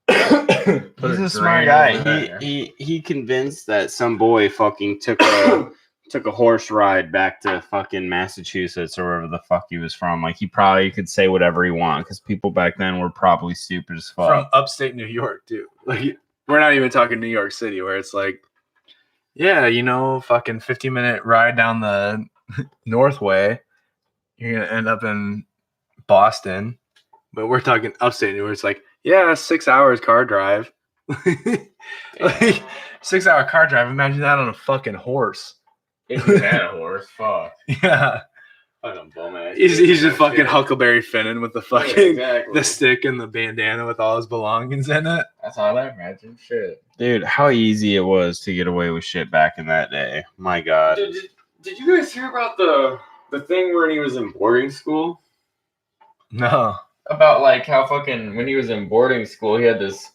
He's a smart guy. He convinced that some boy fucking took a horse ride back to fucking Massachusetts or wherever the fuck he was from. Like he probably could say whatever he wanted because people back then were probably stupid as fuck. From upstate New York, too. Like we're not even talking New York City, where it's like, yeah, fucking 15-minute ride down the Northway. You're gonna end up in Boston, but we're talking upstate New York. It's like, yeah, 6 hours car drive. Like 6 hour car drive. Imagine that on a fucking horse. If you had a horse, fuck. Yeah, Fucking bum ass. he's just fucking Huckleberry Finnan with the fucking exactly. the stick and the bandana with all his belongings in it. That's all I imagine. Shit. Dude, how easy it was to get away with shit back in that day. My God. Dude, did you guys hear about the thing where he was in boarding school? No. About like how fucking when he was in boarding school, he had this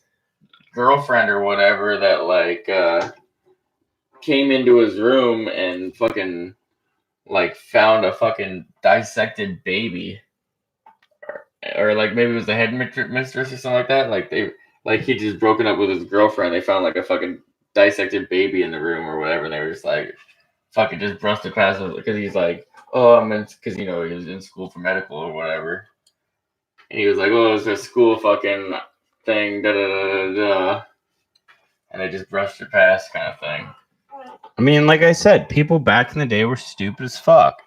girlfriend or whatever that like came into his room and fucking like found a fucking dissected baby, or like maybe it was the headmistress or something like that. Like he just broken up with his girlfriend. They found like a fucking dissected baby in the room or whatever, and they were just like fucking just brushed it past him because he's like, oh, I'm in, because he was in school for medical or whatever, and he was like, oh, it's a school fucking thing, da da da da, and they just brushed it past kind of thing. I mean, like I said, people back in the day were stupid as fuck.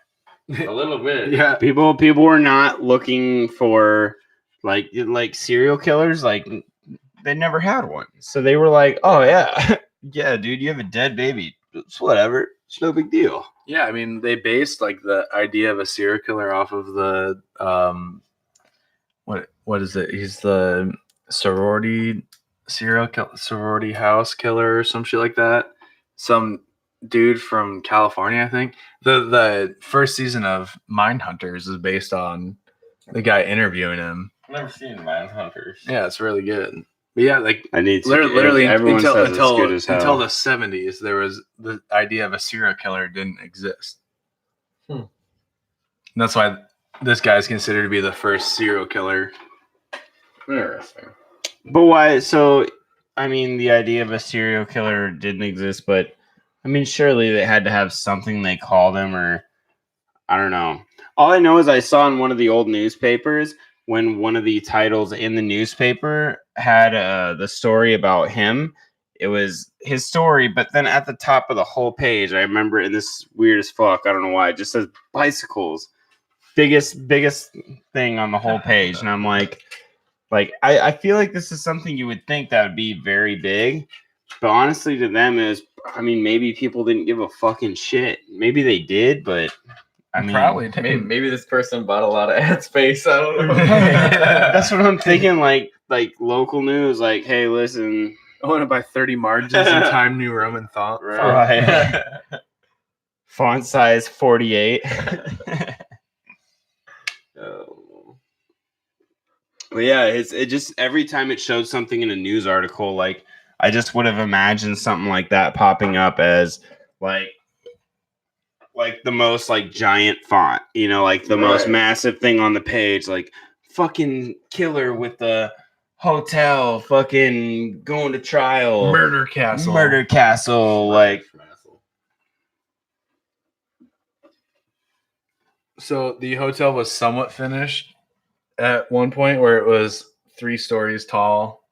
A little bit. Yeah. People were not looking for like serial killers. Like they never had one, so they were like, "Oh yeah, yeah, dude, you have a dead baby. It's whatever. It's no big deal." Yeah, I mean, they based like the idea of a serial killer off of the what is it? He's the sorority house killer or some shit like that. Some dude from California, I think. The first season of Mindhunters is based on the guy interviewing him. I've never seen Mindhunters. Yeah, it's really good. But yeah, like I need to literally everyone until says it's good as hell. until the 70s, there was the idea of a serial killer didn't exist. And that's why this guy is considered to be the first serial killer. Interesting. But why? So, I mean, the idea of a serial killer didn't exist, but I mean, surely they had to have something they called him, or I don't know. All I know is I saw in one of the old newspapers when one of the titles in the newspaper had the story about him. It was his story, but then at the top of the whole page, I remember, and this is weird as fuck, I don't know why, it just says bicycles. Biggest thing on the whole page. And I'm like I feel like this is something you would think that would be very big, but honestly to them is, I mean, maybe people didn't give a fucking shit. Maybe they did, but I mean, Probably maybe this person bought a lot of ad space. I don't know. that's what I'm thinking. Like local news, like, hey, listen, I want to buy 30 margins in Time New Roman font. Right. Font size 48. But yeah, it just every time it showed something in a news article, like I just would have imagined something like that popping up as like the most like giant font, like the most massive thing on the page, like fucking killer with the hotel, fucking going to trial, Murder castle. like. So the hotel was somewhat finished at one point where it was 3 stories tall,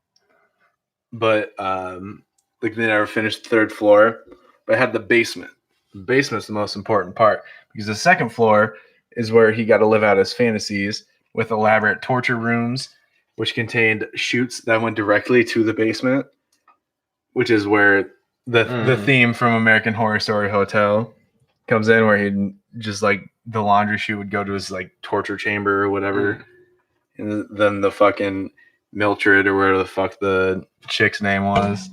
but like they never finished the 3rd floor. But it had the basement. The basement's the most important part because the 2nd floor is where he got to live out his fantasies with elaborate torture rooms, which contained chutes that went directly to the basement, which is where the theme from American Horror Story Hotel comes in, where he'd just like the laundry chute would go to his like torture chamber or whatever. And then the fucking Mildred or whatever the fuck the chick's name was,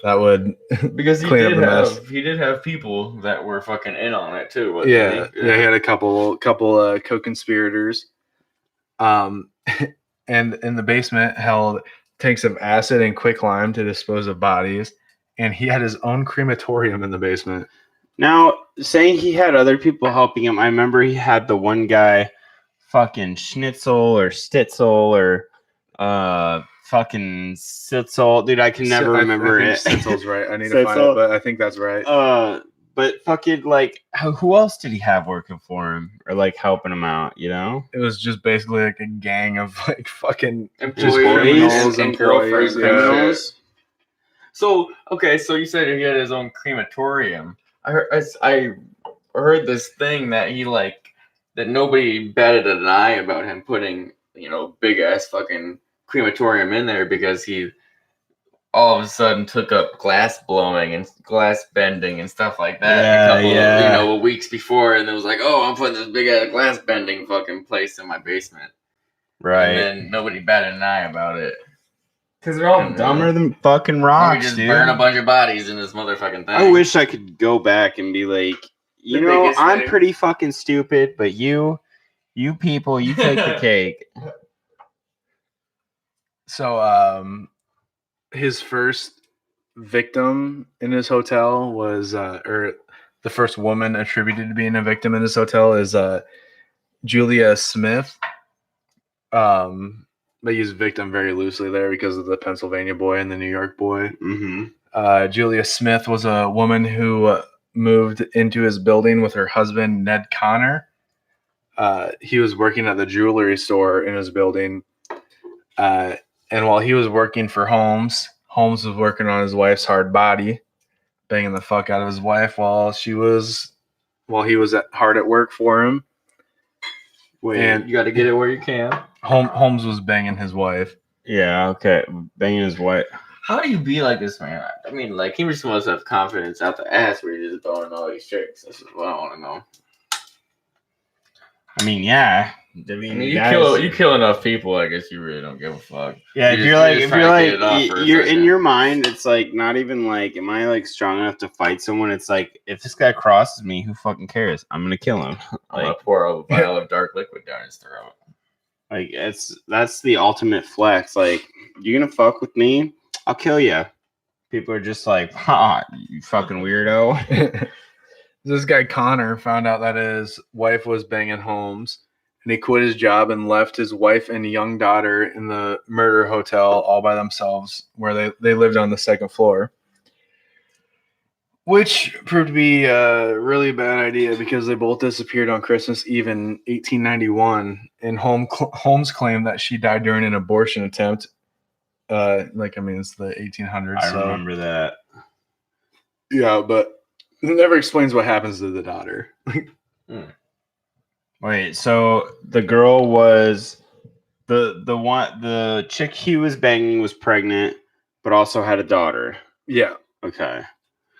that would because he clean up did the mess. have people that were fucking in on it too. Wasn't Yeah, he? he had a couple co-conspirators. And in the basement held tanks of acid and quicklime to dispose of bodies, and he had his own crematorium in the basement. Now, saying he had other people helping him, I remember he had the one guy, fucking Schnitzel or Stitzel or fucking Sitzel. Dude, I can never remember it. Stitzel's right. I need to find it, but I think that's right. But fucking like, who else did he have working for him or like helping him out? It was just basically like a gang of like fucking employees and girlfriends, criminals. So okay, so you said he had his own crematorium. I heard this thing that he like that nobody batted an eye about him putting big ass fucking crematorium in there because he all of a sudden took up glass blowing and glass bending and stuff like that a couple of weeks before, and it was like, oh, I'm putting this big ass glass bending fucking place in my basement, right? And then nobody batted an eye about it. Because they're all dumber than fucking rocks, just dude. Burn a bunch of bodies in this motherfucking thing. I wish I could go back and be like, I'm pretty fucking stupid, but you people, you take the cake. So, his first victim in his hotel was, or the first woman attributed to being a victim in his hotel is Julia Smith. They use victim very loosely there because of the Pennsylvania boy and the New York boy. Mm-hmm. Julia Smith was a woman who moved into his building with her husband, Ned Connor. He was working at the jewelry store in his building. And while he was working for Holmes was working on his wife's hard body, banging the fuck out of his wife while he was hard at work for him. Wait, and you got to get it where you can. Holmes was banging his wife. Yeah, okay. Banging his wife. How do you be like this, man? I mean, like, he just must have confidence out the ass where you're just throwing all these tricks. This is what I want to know. I mean, yeah. I mean, you kill enough people, I guess you really don't give a fuck. Yeah, if you're in your mind, it's like not even like, am I like strong enough to fight someone? It's like, if this guy crosses me, who fucking cares? I'm gonna kill him. I'm gonna pour a vial of dark liquid down his throat. Like that's the ultimate flex. Like, you're gonna fuck with me, I'll kill you. People are just like, you fucking weirdo. This guy Connor found out that his wife was banging Holmes. And he quit his job and left his wife and young daughter in the murder hotel all by themselves, where they lived on the 2nd floor. Which proved to be a really bad idea because they both disappeared on Christmas Eve in 1891. And Holmes claimed that she died during an abortion attempt. It's the 1800s. I remember that. Yeah, but it never explains what happens to the daughter. Wait, so the girl was the chick he was banging was pregnant, but also had a daughter. Yeah. Okay.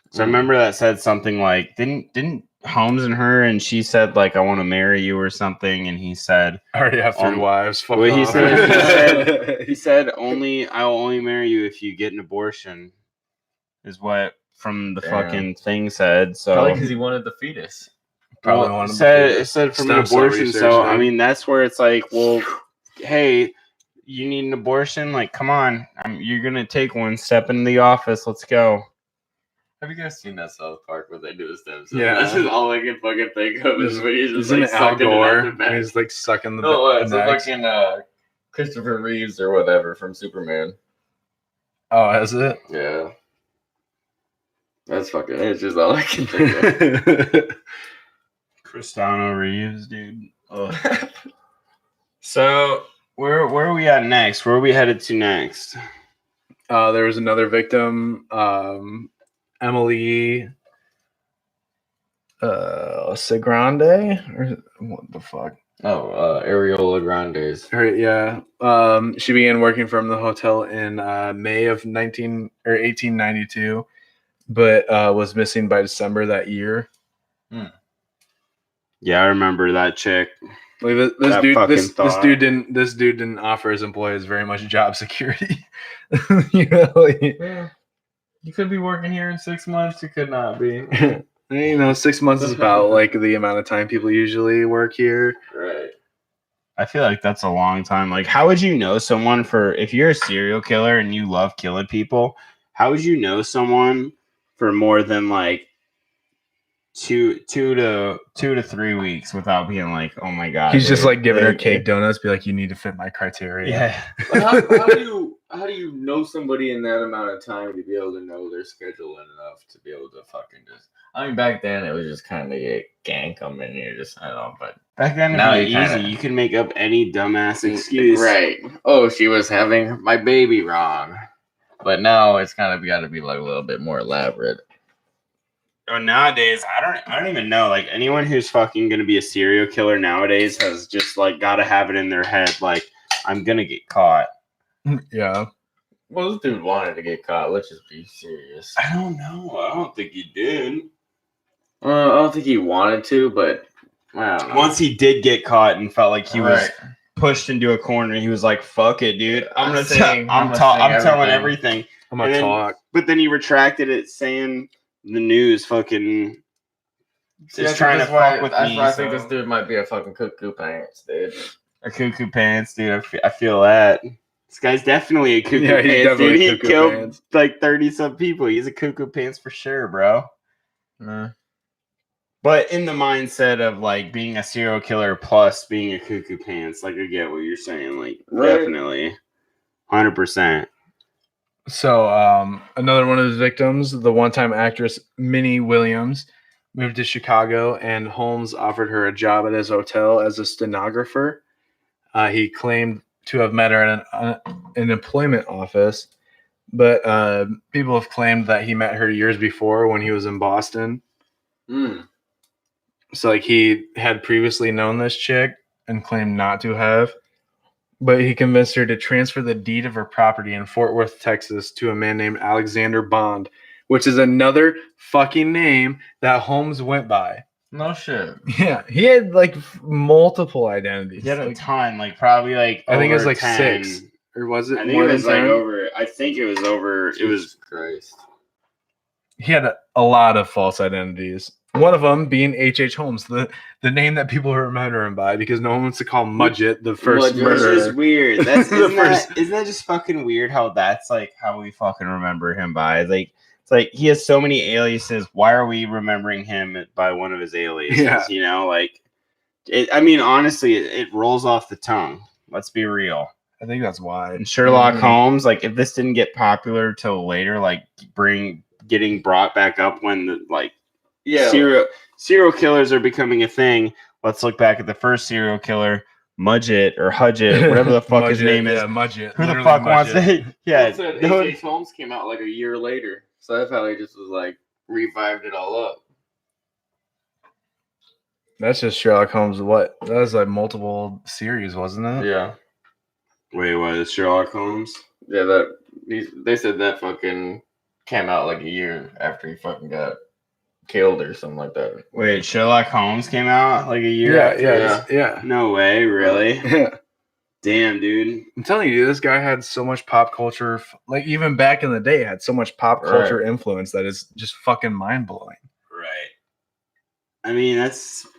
So I remember that said something like, didn't Holmes and her, and she said like, I want to marry you or something, and he said, I already have 3 wives. Fuck well, off. he said I'll only marry you if you get an abortion. is what from the Damn. fucking thing said. So Probably because he wanted the fetus. Probably well, one of it said from an stem cell abortion. research, So dude. I mean, that's where it's like, well, hey, you need an abortion? Like, come on, you're gonna take one. Step in the office. Let's go. Have you guys seen that South Park where they do a stem cell? Yeah. That's just all I can fucking think of is when he's just Isn't like it Al sucking it Gore? out the back. He's like sucking the No, it's necks. fucking Christopher Reeves or whatever from Superman. Oh, is it? Yeah. That's fucking. It's just all I can think of. Cristiano Reeves, dude. So where are we at next? Where are we headed to next? There was another victim, Emily Segrande, or what the fuck? Oh, Areola Grande's. Yeah. She began working from the hotel in May of 1892, but was missing by December that year. Yeah, I remember that chick. Like this That dude, fucking this thought. dude didn't offer his employees very much job security. You know, like, You could be working here in 6 months. You could not be. 6 months is about like the amount of time people usually work here. Right. I feel like that's a long time. Like, how would you know someone if you're a serial killer and you love killing people? How would you know someone for more than like two to 3 weeks without being like, oh my god? He's just dude, like giving her cake donuts, be like, you need to fit my criteria. Yeah. How do you know somebody in that amount of time to be able to know their schedule enough to be able to fucking just? I mean, back then it was just kind of a gang come in here, just I don't know, but Back then now it'd be you easy. kinda- You can make up any dumbass excuse. right? Oh, she was having my baby wrong, but now it's kind of got to be like a little bit more elaborate. Oh, nowadays, I don't even know. Like, anyone who's fucking gonna be a serial killer nowadays has just like got to have it in their head, like, I'm gonna get caught. Yeah. Well, this dude wanted to get caught. Let's just be serious. I don't know. I don't think he did. I don't think he wanted to, but I don't know. Once he did get caught and felt like he was Right. pushed into a corner, he was like, "Fuck it, dude. I'm I'm telling saying everything." I'm gonna And then- talk. But then he retracted it, saying the news fucking is trying to fuck with me. I think so- this dude might be a fucking cuckoo pants, dude. A cuckoo pants, dude. I feel that. This guy's definitely a cuckoo Yeah, he's pants, definitely dude. a He cuckoo killed pants. like 30-some people. He's a cuckoo pants for sure, bro. But in the mindset of like being a serial killer plus being a cuckoo pants, like I get what you're saying. Like Right. definitely, 100%. So, another one of his victims, the one-time actress Minnie Williams, moved to Chicago, and Holmes offered her a job at his hotel as a stenographer. He claimed to have met her at an employment office, but people have claimed that he met her years before when he was in Boston. So, like, he had previously known this chick and claimed not to have. But he convinced her to transfer the deed of her property in Fort Worth, Texas, to a man named Alexander Bond, which is another fucking name that Holmes went by. No shit. Yeah, he had like multiple identities. He had a Like, ton, like probably like I think it was over like 10. 6, or was it I think more it than was like 10? over. I think it was over. It was. Jesus Christ. He had a lot of false identities. One of them being H.H. Holmes, the name that people remember him by, because no one wants to call Mudgett the first Mudgett. Which murderer. is weird. That's The isn't that just fucking weird how that's like how we fucking remember him by? Like it's like he has so many aliases. Why are we remembering him by one of his aliases? Yeah. You know, like I mean, honestly, it rolls off the tongue. Let's be real. I think that's why. And Sherlock Mhm. Holmes, like if this didn't get popular till later, like getting brought back up when the like serial killers are becoming a thing. Let's look back at the first serial killer, Mudgett or Hudgett, whatever the fuck his Mudgett, name is. Yeah, Mudgett. Who the Literally fuck wants Mudgett. to? Yeah, no- H.H. Holmes came out like a year later, so that's how he just was like revived it all up. That's just Sherlock Holmes. What? That was like multiple series, wasn't it? Yeah, Wait, what is Sherlock Holmes? yeah. They said that fucking came out like a year after he fucking got killed or something like that. Wait, Sherlock Holmes came out like a year after this? Yeah. No way, really? Yeah. Damn, dude. I'm telling you, this guy had so much pop culture, like even back in the day, had so much pop culture influence that is just fucking mind blowing. Right. I mean,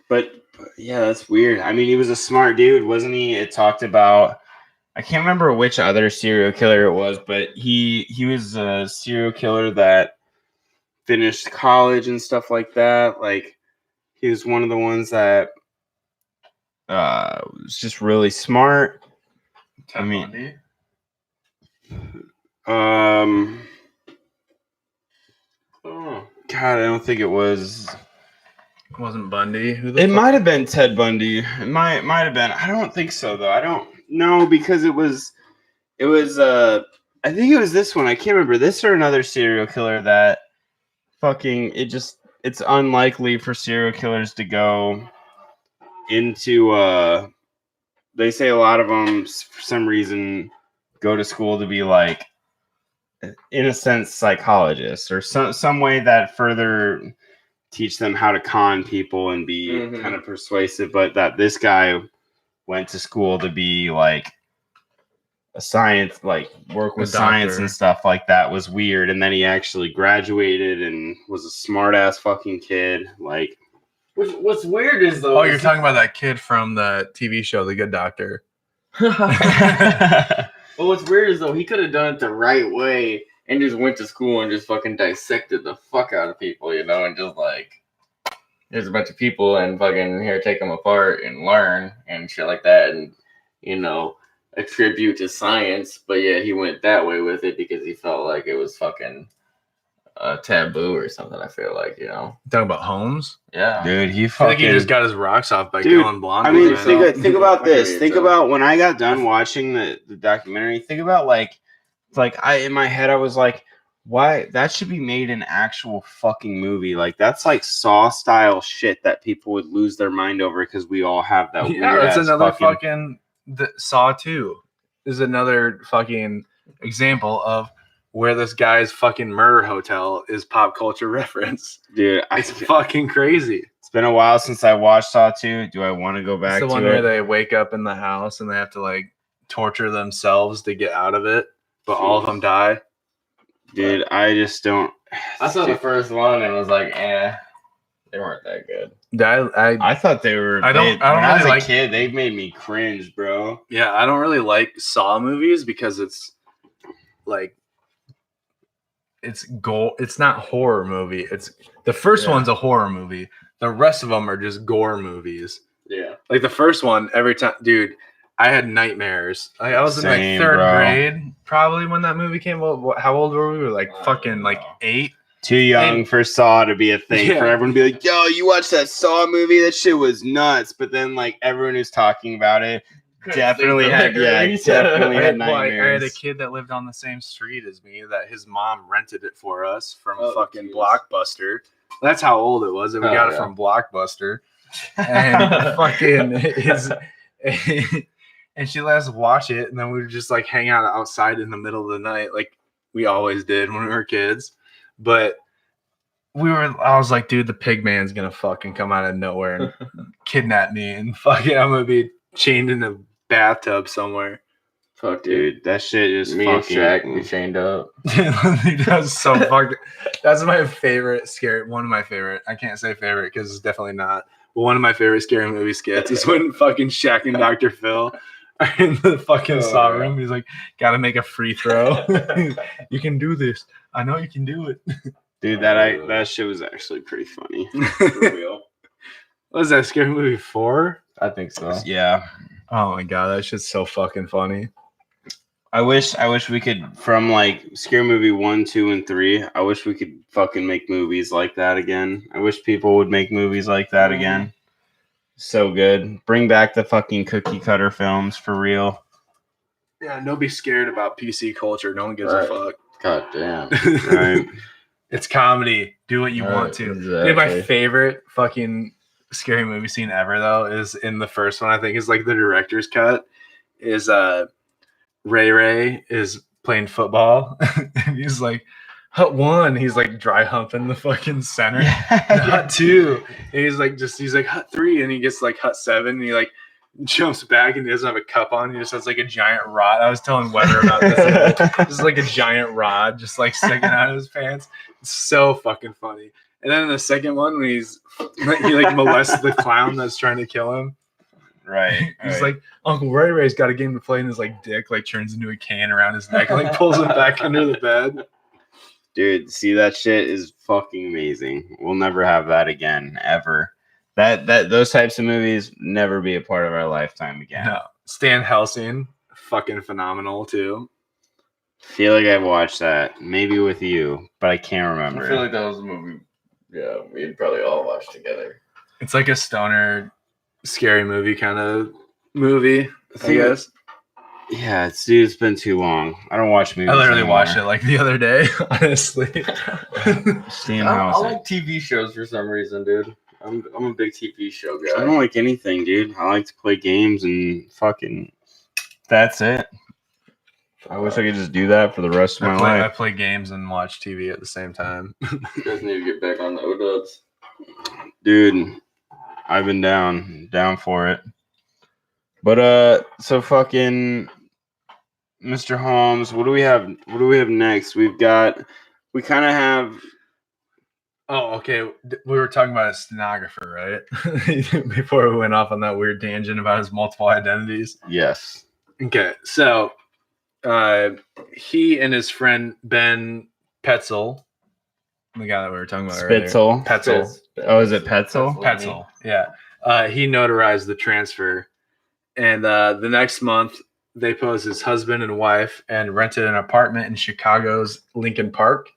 but yeah, that's weird. I mean, he was a smart dude, wasn't he? It talked about, I can't remember which other serial killer it was, but he was a serial killer that finished college and stuff like that. Like, he was one of the ones that was just really smart. Ted Bundy? Oh, God, I don't think it was. It wasn't Bundy. It might have been Ted Bundy. It might have been. I don't think so though. I don't know because it was. I think it was this one. I can't remember this or another serial killer that fucking. It's unlikely for serial killers to go into. They say a lot of them for some reason go to school to be like, in a sense, psychologists or some way that further teach them how to con people and be kind of persuasive, but that this guy went to school to be like a science, like work with science and stuff like that was weird. And then he actually graduated and was a smart ass fucking kid. Like, what's weird is though. Oh, you're talking about that kid from the TV show, The Good Doctor. Well, what's weird is though he could have done it the right way and just went to school and just fucking dissected the fuck out of people, you know, and just like, there's a bunch of people and fucking here, take them apart and learn and shit like that, and you know, attribute to science. But yeah, he went that way with it because he felt like it was fucking taboo or something. I feel like, you know. Talking about Holmes? Yeah, dude, I think he just got his rocks off by killing Blondie. I mean, think about this. Think about when I got done watching the documentary. Think about like in my head I was like, why that should be made an actual fucking movie. Like that's like Saw style shit that people would lose their mind over because we all have that. Yeah, that's another fucking Saw 2 is another fucking example of where this guy's fucking murder hotel is pop culture reference. Dude, it's fucking crazy. It's been a while since I watched Saw 2. Do I want to go back to it? It's the one where they wake up in the house and they have to like torture themselves to get out of it, but all of them die. Dude, I just don't. I saw the first one and was like, they weren't that good. I thought they were. I don't when I was really a kid, they made me cringe, bro. Yeah, I don't really like Saw movies because it's like it's not horror movie. It's the first one's a horror movie. The rest of them are just gore movies. Yeah, like the first one, every time, dude, I had nightmares. Like, I was in like third grade probably when that movie came out. How old were we? We were like fucking like 8. Too young for Saw to be a thing for everyone to be like, yo, you watched that Saw movie? That shit was nuts. But then like everyone who's talking about it definitely had nightmares. I had a kid that lived on the same street as me that his mom rented it for us from fucking Blockbuster. That's how old it was. And we got it from Blockbuster. And fucking and she let us watch it, and then we would just like hang out outside in the middle of the night like we always did when we were kids. But I was like, dude, the pig man's gonna fucking come out of nowhere and kidnap me, and fucking I'm gonna be chained in a bathtub somewhere. Fuck, dude, that shit is me fucking and Shaq be chained up. That's so fucked. That's my favorite one of my favorite. I can't say favorite because it's definitely not. But one of my favorite scary movie skits is when fucking Shaq and Dr. Phil are in the fucking Saw room. He's like, gotta make a free throw. You can do this. I know you can do it. Dude, that shit was actually pretty funny. For real. What was that, Scary Movie 4? I think so. Yeah. Oh my god, that shit's so fucking funny. I wish we could, from like Scary Movie 1, 2, and 3, I wish we could fucking make movies like that again. I wish people would make movies like that again. So good. Bring back the fucking cookie cutter films for real. Yeah, don't be scared about PC culture. No one gives a fuck. God damn. Right. It's comedy. Do what you want to. Exactly. Dude, my favorite fucking scary movie scene ever, though, is in the first one. I think is like the director's cut. Is Ray is playing football, and he's like, hut 1. He's like dry humping the fucking center. Hut 2. And he's like hut 3, and he gets like hut 7. And he like jumps back and he doesn't have a cup on. He just has like a giant rod. I was telling Weather about this. Just like a giant rod, just like sticking out of his pants. It's so fucking funny. And then in the second one, when he like molests the clown that's trying to kill him. Right. He's like, Uncle Ray Ray's got a game to play, and his like dick like turns into a can around his neck and like pulls him back under the bed. Dude, see, that shit is fucking amazing. We'll never have that again, ever. That those types of movies never be a part of our lifetime again. No. Stan Helsing, fucking phenomenal too. Feel like I've watched that, maybe with you, but I can't remember. I feel like that was a movie. Yeah, we'd probably all watch together. It's like a stoner, scary movie kind of movie, I guess. Yeah, it's been too long. I don't watch movies. I literally anymore. watched it like the other day, honestly. I like TV shows for some reason, dude. I'm a big TV show guy. I don't like anything, dude. I like to play games and fucking. That's it. I wish I could just do that for the rest of my I life. play games and watch TV at the same time. You guys need to get back on the O-dubs. Dude, I've been down for it. But so fucking Mr. Holmes, what do we have next? We kind of have. Oh, okay. We were talking about a stenographer, right? Before we went off on that weird tangent about his multiple identities. Yes. Okay, so he and his friend Ben Petzel, the guy that we were talking about Spitzel. earlier. Petzel. Oh, is it Petzel? Petzel, yeah. He notarized the transfer. And the next month, they posed as husband and wife and rented an apartment in Chicago's Lincoln Park.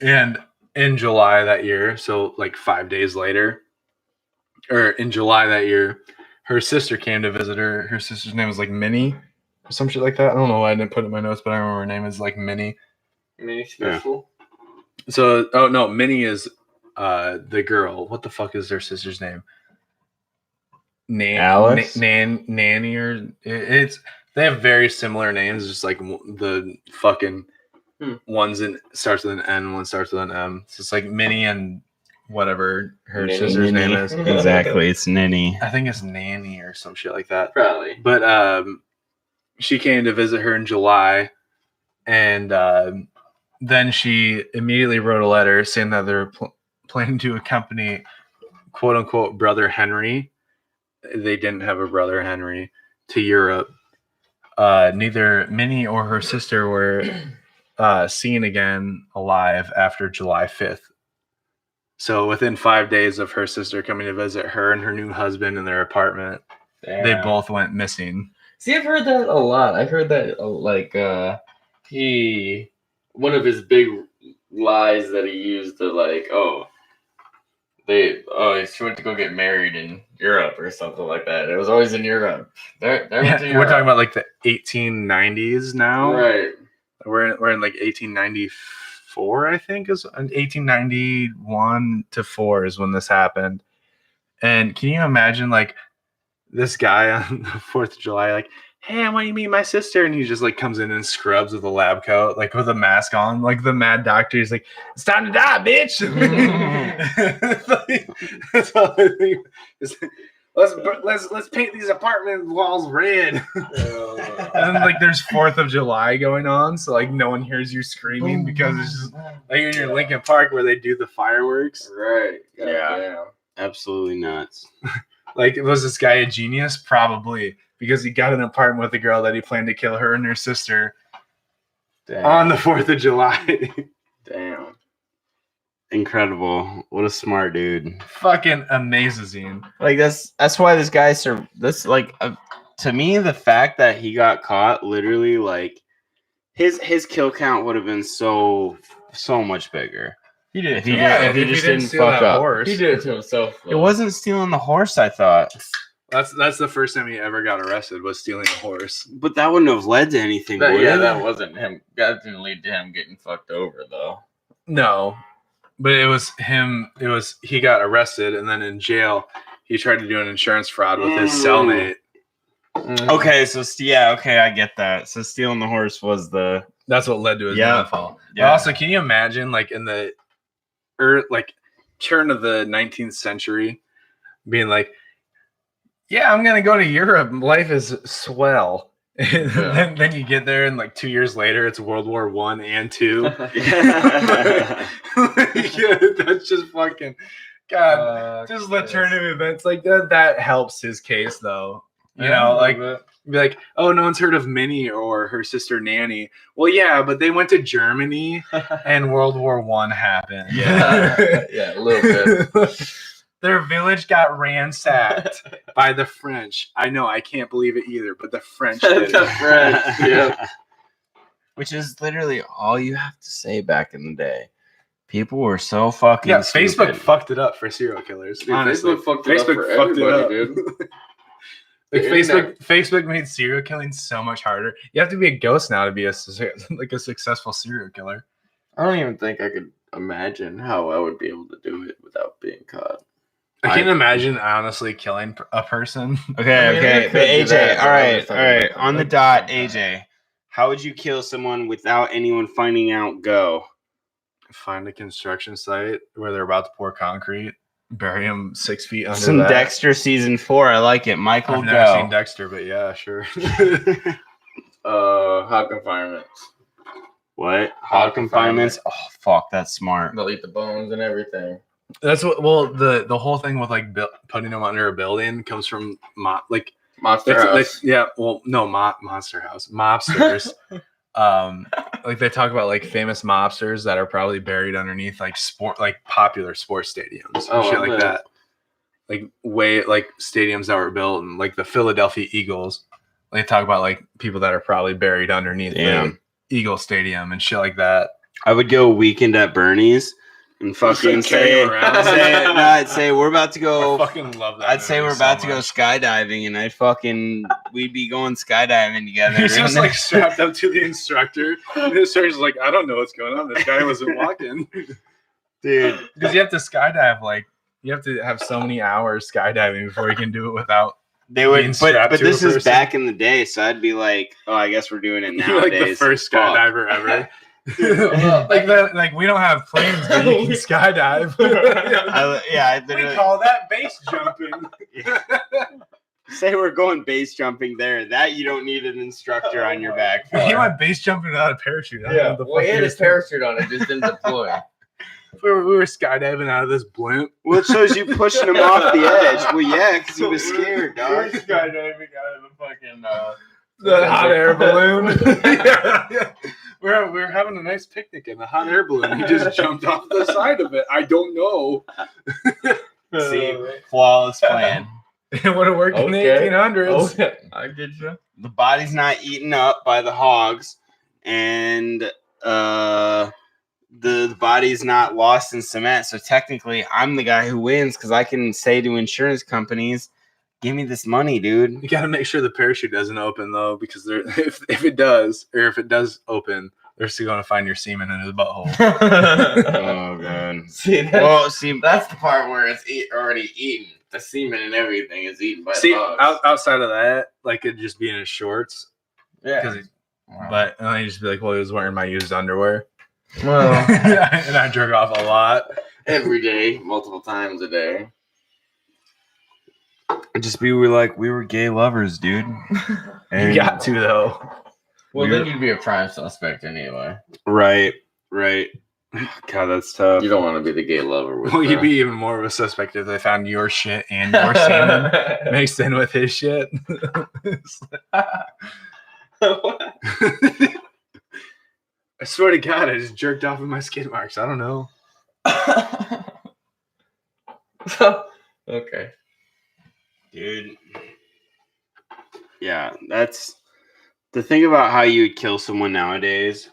And in July that year, so like 5 days later, or in July that year, her sister came to visit her. Her sister's name was like Minnie or some shit like that. I don't know why I didn't put it in my notes, but I remember her name is like Minnie. Minnie Special? Yeah. So, oh no, Minnie is the girl. What the fuck is their sister's name? Alice? Nanny or it's they have very similar names, just like the fucking one's starts with an N, one starts with an M. So it's like Minnie and whatever her sister's name is. Exactly, it's Ninny. I think it's Nanny or some shit like that. Probably. But she came to visit her in July, and then she immediately wrote a letter saying that they're planning to accompany quote unquote brother Henry. They didn't have a brother Henry to Europe. Neither Minnie or her sister were seen again alive after July 5th. So within 5 days of her sister coming to visit her and her new husband in their apartment, they both went missing. See, I've heard that a lot. I've heard that one of his big lies that he used to she went to go get married in Europe or something like that. It was always in Europe. We're talking about like the 1890s now, right? We're in like 1894, I think, is 1891 to 4 is when this happened. And can you imagine like this guy on the 4th of July, like, hey, I want you to meet my sister, and he just like comes in and scrubs with a lab coat, like with a mask on, like the mad doctor. He's like, it's time to die, bitch. That's all I think. Let's paint these apartment walls red. And then like there's 4th of July going on, so like no one hears you screaming because it's just like in your Lincoln Park where they do the fireworks. Right. Yeah. Absolutely nuts. Like, was this guy a genius? Probably, because he got an apartment with a girl that he planned to kill her and her sister on the 4th of July. Damn. Incredible. What a smart dude. Fucking amazing. Like, that's why this guy to me, the fact that he got caught, literally, like, his kill count would have been so much bigger. He did. If he just didn't fuck up. Horse. He did it to himself. It wasn't stealing the horse, I thought. That's the first time he ever got arrested, was stealing a horse. But that wouldn't have led to anything, would it? That wasn't him. That didn't lead to him getting fucked over, though. No. But it was him. He got arrested, and then in jail, he tried to do an insurance fraud with his cellmate. Okay, so I get that. So stealing the horse was that's what led to his downfall. Yeah. But also, can you imagine, like in the turn of the 19th century, being like, yeah, I'm gonna go to Europe. Life is swell. Then you get there, and like 2 years later, it's World War I and II. Yeah, that's just fucking God. Just the turn of events like that. That helps his case, though. You know, like be like, oh, no one's heard of Minnie or her sister Nanny. Well, yeah, but they went to Germany, and World War I happened. Yeah, a little bit. Their village got ransacked by the French. I know, I can't believe it either, but the French did. The French, yeah. Which is literally all you have to say back in the day. People were so fucking stupid. Facebook fucked it up for serial killers. Dude, honestly, Facebook fucked it up for everybody, dude. Like Facebook made serial killing so much harder. You have to be a ghost now to be a successful serial killer. I don't even think I could imagine how I would be able to do it without being caught. I can't imagine honestly killing a person. Okay. But AJ, all right. On the dot, AJ. How would you kill someone without anyone finding out? Go. Find a construction site where they're about to pour concrete. Bury them 6 feet under Some that. Dexter season 4. I like it. Michael, I've never seen Dexter, but yeah, sure. Hog confinements. What? Hog confinements? Oh, fuck. That's smart. They'll eat the bones and everything. That's what. Well, the whole thing with like putting them under a building comes from Monster House. Monster House. Mobsters. Like they talk about like famous mobsters that are probably buried underneath like popular sports stadiums and shit like that. Like stadiums that were built and like the Philadelphia Eagles. They talk about like people that are probably buried underneath the Eagle Stadium and shit like that. I would go Weekend at Bernie's. And fucking I'd say we're about to go. I fucking love that. I'd say we're about to go skydiving, and we'd be going skydiving together. He's just like strapped up to the instructor. And the instructor's like, I don't know what's going on. This guy wasn't walking, dude. Because you have to skydive, like you have to have so many hours skydiving before you can do it without. They would, but this is back in the day, so I'd be like, oh, I guess we're doing it nowadays. You're like the first skydiver ever. Like we don't have planes, but you can skydive. We call that base jumping. Say we're going base jumping there. That you don't need an instructor on your back for. He went base jumping without a parachute. He had his parachute on it, just didn't deploy. We were skydiving out of this blimp. Well, it shows you pushing him off the edge. Well, yeah, because he was scared, dog. We were skydiving out of the fucking the hot air balloon. We were having a nice picnic in the hot air balloon. He just jumped off the side of it. I don't know. See, flawless plan. It would have worked in the 1800s. Okay. I get you. The body's not eaten up by the hogs, and the body's not lost in cement. So technically, I'm the guy who wins because I can say to insurance companies, give me this money, dude. You got to make sure the parachute doesn't open, though, because if it does open, they're still going to find your semen in his butthole. Oh, God. See, that's the part where it's already eaten. The semen and everything is eaten by the hogs. Outside of that, like it'd just be in his shorts. Yeah. But and I just be like, well, he was wearing my used underwear. Well, and I jerk off a lot. Every day, multiple times a day. We were gay lovers, dude. And you got to, though. Well, then you'd be a prime suspect anyway. Right. God, that's tough. You don't want to be the gay lover. You'd be even more of a suspect if they found your shit and your semen mixed in with his shit. I swear to God, I just jerked off with my skid marks. I don't know. Okay. Dude. Yeah, that's the thing about how you would kill someone nowadays.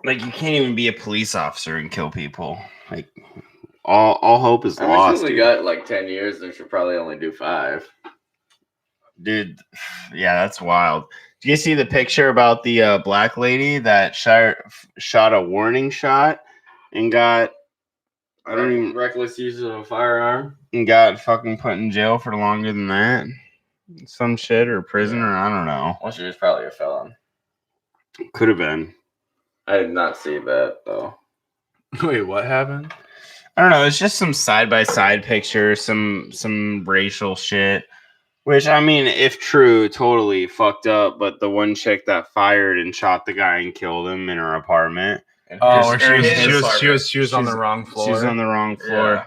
Like, you can't even be a police officer and kill people. Like, all hope is lost. Since we got like 10 years, they should probably only do 5. Dude, yeah, that's wild. Do you see the picture about the black lady that shot a warning shot and got reckless use of a firearm and got fucking put in jail for longer than that? Some shit, or prison, or I don't know. Well, she was probably a felon. Could have been. I did not see that though. Wait, what happened? I don't know. It's just some side by side pictures, some racial shit. Which I mean, if true, totally fucked up. But the one chick that fired and shot the guy and killed him in her apartment. Oh, where she was on the wrong floor. She was on the wrong floor. Yeah.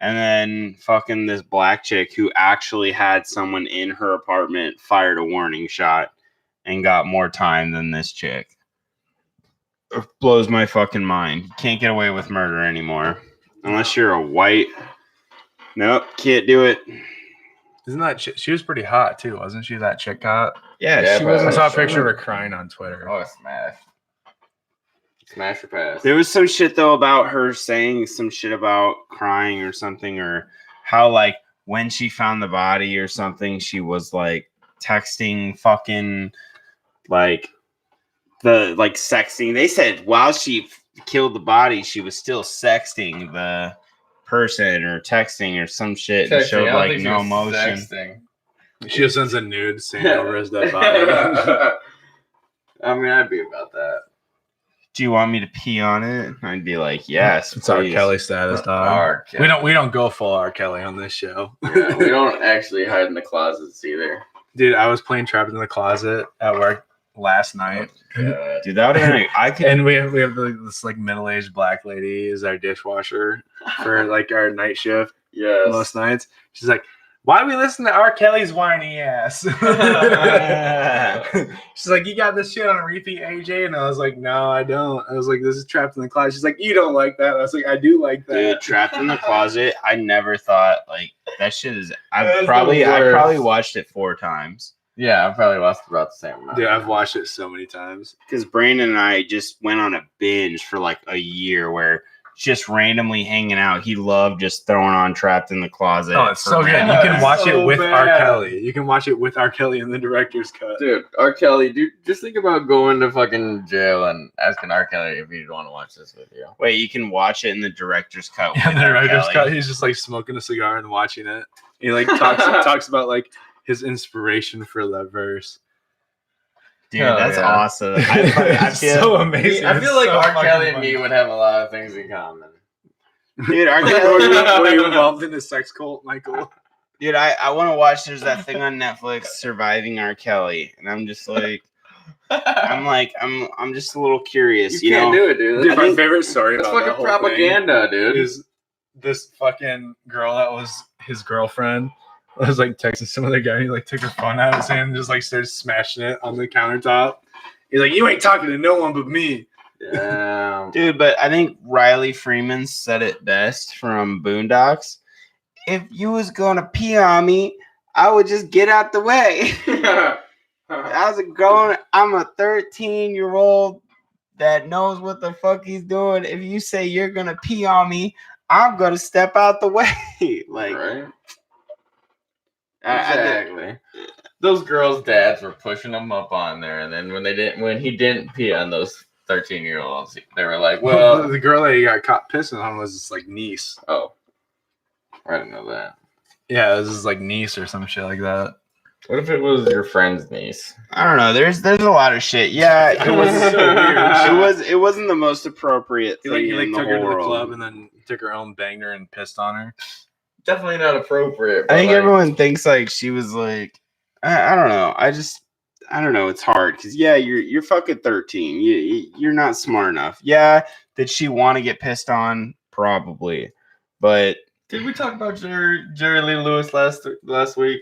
And then fucking this black chick who actually had someone in her apartment fired a warning shot and got more time than this chick. It blows my fucking mind. You can't get away with murder anymore. Unless you're a white. Nope, can't do it. Isn't that she was pretty hot too, wasn't she? That chick hot. Yeah, she but- wasn't. I saw a picture of her crying on Twitter. Oh, smash. Smash or pass. There was some shit though about her saying some shit about crying or something, or how like when she found the body or something, she was like texting fucking like the like sexting. They said while she killed the body, she was still sexting the person or texting or some shit and showed like no emotion. She just sends a nude saying over his dead body. I mean, I'd be about that. Do you want me to pee on it? I'd be like, yes. It's R. please. Kelly status, dog. R. Kelly. We don't go full R. Kelly on this show. Yeah, we don't actually hide in the closets either. Dude, I was playing Trapped in the Closet at work last night. Dude, that would have been. I could. And we have this like middle-aged black lady is our dishwasher for like our night shift Yes. most nights. She's like, why do we listen to R. Kelly's whiny ass? She's like, you got this shit on a repeat, AJ? And I was like, no, I don't. I was like, this is Trapped in the Closet. She's like, you don't like that. I was like, I do like that. Dude, Trapped in the Closet. I never thought like that shit is. I That's probably the worst. watched it 4 times Yeah, I probably watched about the same amount. Dude, I've watched it so many times. because Brandon and I just went on a binge for like a year where just randomly hanging out. He loved just throwing on Trapped in the Closet. Oh, it's so good. You can watch it with R. Kelly. You can watch it with R. Kelly in the director's cut. Dude, R. Kelly, dude, just think about going to fucking jail and asking R. Kelly if he'd want to watch this with you. Wait, you can watch it in the director's cut. Yeah, with the R. director's Kelly? cut. He's just like smoking a cigar and watching it. He like talks about like his inspiration for that verse. Dude, Hell that's yeah. awesome. I It's feel, so amazing. I feel like It's so R. fucking Kelly and funny. me would have a lot of things in common. dude, R. Were Kelly. you involved in a sex cult, Michael? Dude, I want to watch. There's that thing on Netflix, Surviving R. Kelly, and I'm just like, I'm just a little curious. You You can't know, do it, dude. Dude, That's, my favorite story that's about that fucking whole propaganda, thing dude. is this fucking girl that was his girlfriend was like texting some other guy. He like took her phone out of his hand and just like started smashing it on the countertop. He's like, "You ain't talking to no one but me." Damn. dude. But I think Riley Freeman said it best from Boondocks. If you was gonna pee on me, I would just get out the way. How's it going? I'm a 13-year-old that knows what the fuck he's doing. If you say you're gonna pee on me, I'm gonna step out the way. Like, Right? I- Exactly. Those girls' dads were pushing them up on there, and then when he didn't pee on those 13-year-olds, they were like, Well, "Well, the girl that he got caught pissing on was his like niece. oh, I didn't know that." Yeah, it was his like niece or some shit like that. What if it was your friend's niece? I don't know. There's a lot of shit. Yeah, it was so weird. It wasn't the most appropriate He thing like in the took whole her to the world. club and then took her home, banged her, and pissed on her. Definitely not appropriate. I think but, like, everyone thinks like she was like, I don't know. I don't know. It's hard because yeah, you're fucking 13. You're not smart enough. Yeah, did she want to get pissed on? Probably, but Did we talk about Jerry Lee Lewis last week?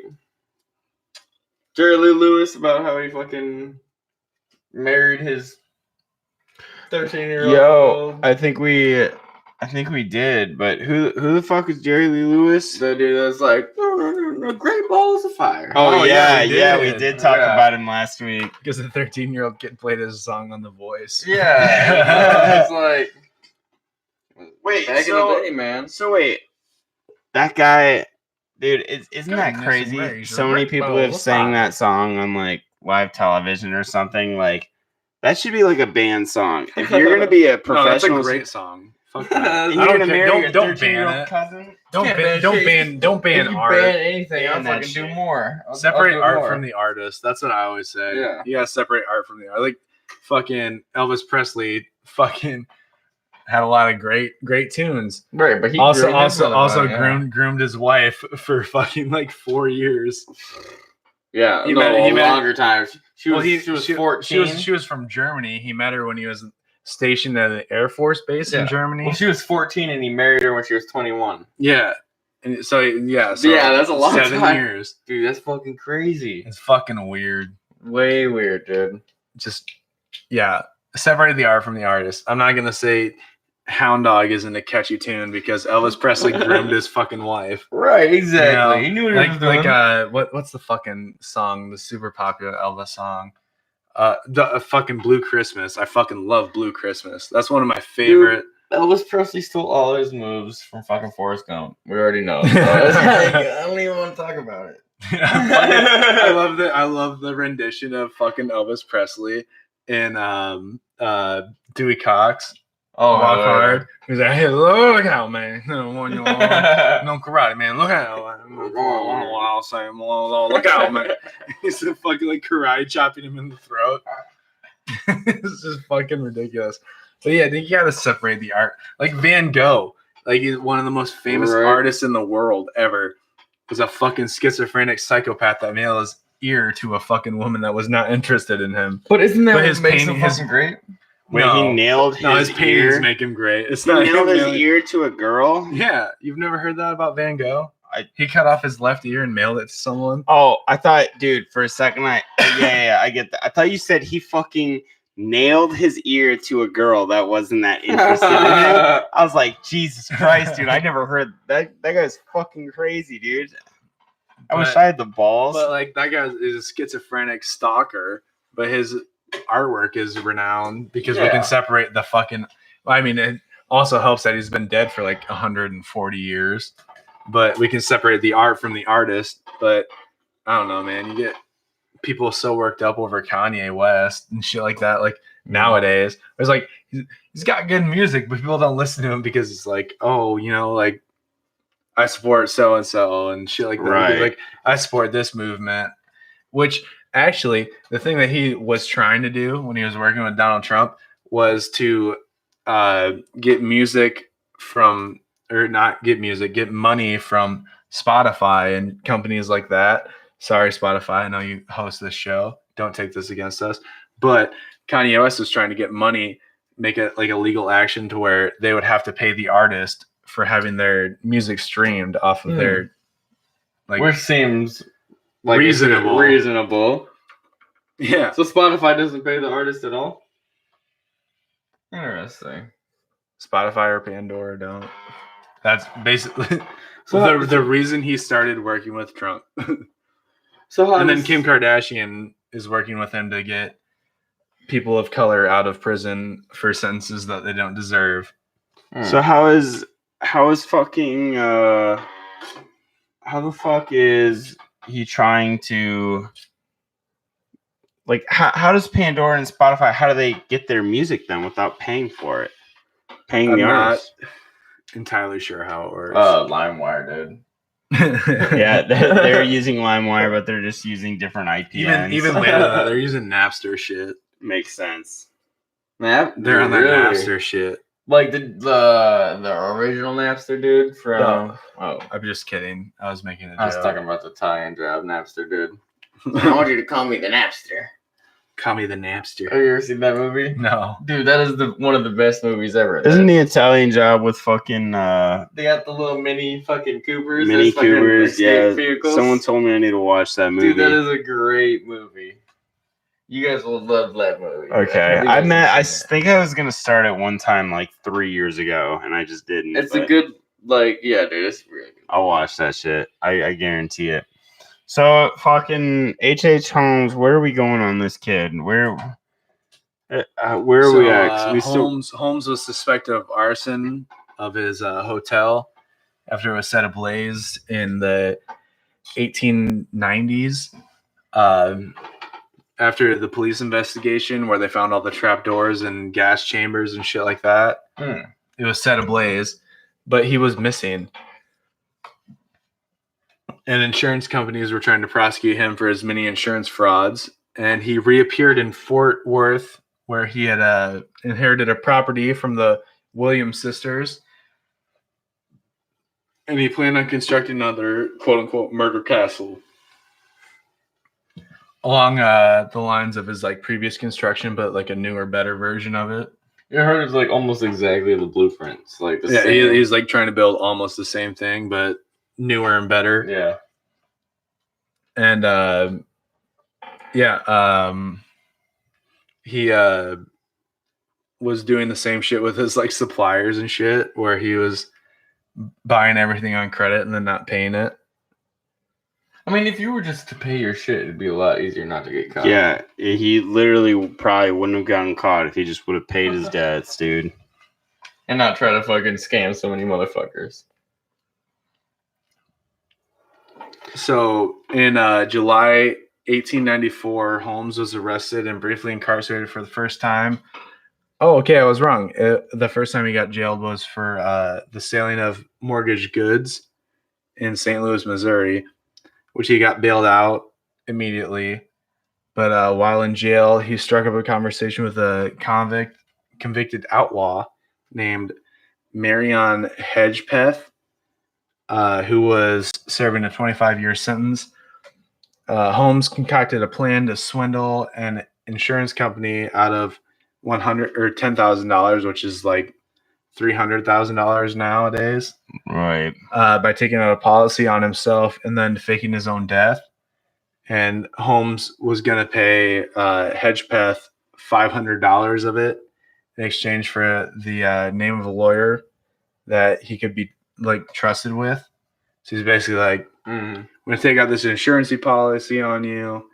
Jerry Lee Lewis about how he fucking married his 13-year-old. yo, I think we did. But who the fuck is Jerry Lee Lewis? The dude that's like, no, great balls of fire. Oh, yeah, we we did talk Yeah. about him last week. Because the 13-year-old kid played his song on The Voice. Yeah. It's like, Wait, back in the day, man. So wait, that guy, dude, isn't that Goodness crazy? gracious, So many Rick people Bowles, have sang that song on like live television or something. Like that should be like a band song. If you're gonna be a No, that's a professional, great song. Fuck And that. and I you're don't gonna care. marry your Don't ban 13-year-old it. cousin. Don't ban If you art. ban anything, Ban I'll that fucking do shit. more. I'll Separate do art more. from the artist. That's what I always say. Yeah. You gotta separate art from the art. Like fucking Elvis Presley fucking Had a lot of great tunes. Right, but he Also groomed his motherfucker, yeah. groomed his wife for fucking like 4 years. Yeah, He no, met- he a met- longer time. She was 14. She was from Germany. He met her when he was stationed at an Air Force base in Germany. Well, she was 14 and he married her when she was 21. Yeah. And so Yeah, that's a long 7 time. years. Dude, that's fucking crazy. It's fucking weird. Way weird, dude. Just, yeah. Separate the art from the artist. I'm not going to say Hound Dog isn't a catchy tune because Elvis Presley groomed his fucking wife. Right, exactly. You know, he knew what he was doing. What's the fucking song, the super popular Elvis song? The fucking Blue Christmas. I fucking love Blue Christmas. That's one of my favorite. Dude, Elvis Presley stole all his moves from fucking Forrest Gump. We already know. So it's like, I don't even want to talk about it. I love the rendition of fucking Elvis Presley and Dewey Cox. Oh, Walk Hard. He's like, hey, look out, man. No karate, man. Look out. Look out, man. He's fucking like karate chopping him in the throat. It's just fucking ridiculous. But yeah, I think you gotta separate the art. Like Van Gogh, like he's one of the most famous artists in the world ever. Was a fucking schizophrenic psychopath that nailed his ear to a fucking woman that was not interested in him. But isn't that his what makes painting him fucking great? Wait, he nailed his paintings ear? make him great. It's He not nailed him his nailing- ear to a girl? Yeah, you've never heard that about Van Gogh? He cut off his left ear and mailed it to someone. Oh, I thought, dude, for a second, I get that. I thought you said he fucking nailed his ear to a girl that wasn't that interested in him. I was like, Jesus Christ, dude, I never heard that. That guy's fucking crazy, dude. I wish I had the balls. But like that guy is a schizophrenic stalker, but his artwork is renowned because we can separate the fucking. I mean, it also helps that he's been dead for like 140 years, but we can separate the art from the artist. But I don't know, man. You get people so worked up over Kanye West and shit like that. Like nowadays, it's like he's got good music, but people don't listen to him because it's like, oh, you know, like. I support so and so and shit like that. Right. Like I support this movement, which actually the thing that he was trying to do when he was working with Donald Trump was to get music from, or not get music, get money from Spotify and companies like that. Sorry, Spotify. I know you host this show. Don't take this against us. But Kanye West was trying to get money, make it like a legal action to where they would have to pay the artist for having their music streamed off of their, like, which seems like reasonable. Yeah. So Spotify doesn't pay the artist at all? Interesting. Spotify or Pandora don't. That's basically the reason he started working with Trump. And then Kim Kardashian is working with him to get people of color out of prison for sentences that they don't deserve. So how the fuck is he trying to, like, how does Pandora and Spotify, how do they get their music then without paying for it? Paying the artist? Not entirely sure how it works. LimeWire, dude. Yeah, they're using LimeWire, but they're just using different IPNs. Even later than that, they're using Napster shit. Makes sense. They're on that Napster shit. Like the original Napster dude from. Oh, I'm just kidding. I was making a joke. I was talking about the tie-in job Napster dude. I want you to call me the Napster. Call me the Napster. Have you ever seen that movie? No, dude, that is one of the best movies ever. Isn't the Italian Job with fucking? They got the little mini fucking Coopers. Mini Coopers, yeah. Vehicles. Someone told me I need to watch that movie. Dude, that is a great movie. You guys will love that movie. Okay, I think I was gonna start it one time like 3 years ago, and I just didn't. It's a good, like, yeah, dude, it's really good. I'll watch that shit. I guarantee it. So fucking H.H. Holmes, where are we going on this kid? Where are we at? Holmes was suspected of arson of his hotel after it was set ablaze in the 1890s. After the police investigation where they found all the trapdoors and gas chambers and shit like that, it was set ablaze, but he was missing. And insurance companies were trying to prosecute him for his many insurance frauds. And he reappeared in Fort Worth, where he had inherited a property from the Williams sisters. And he planned on constructing another quote-unquote murder castle along the lines of his like previous construction, but like a newer, better version of it. I heard it's like almost exactly the blueprints, like the Yeah, same. he's like trying to build almost the same thing, but newer and better. Yeah. And he was doing the same shit with his like suppliers and shit, where he was buying everything on credit and then not paying it. I mean, if you were just to pay your shit, it'd be a lot easier not to get caught. Yeah, he literally probably wouldn't have gotten caught if he just would have paid his debts, dude. And not try to fucking scam so many motherfuckers. So in July 1894, Holmes was arrested and briefly incarcerated for the first time. Oh, okay, I was wrong. The first time he got jailed was for the selling of mortgaged goods in St. Louis, Missouri, which he got bailed out immediately. But while in jail, he struck up a conversation with a convicted outlaw named Marion Hedgepeth, who was serving a 25-year sentence. Holmes concocted a plan to swindle an insurance company out of $100 or $10,000, which is like $300,000 nowadays. Right. By taking out a policy on himself and then faking his own death. And Holmes was going to pay Hedgepeth $500 of it in exchange for the name of a lawyer that he could be like trusted with. So he's basically like, I'm going to take out this insurance policy on you,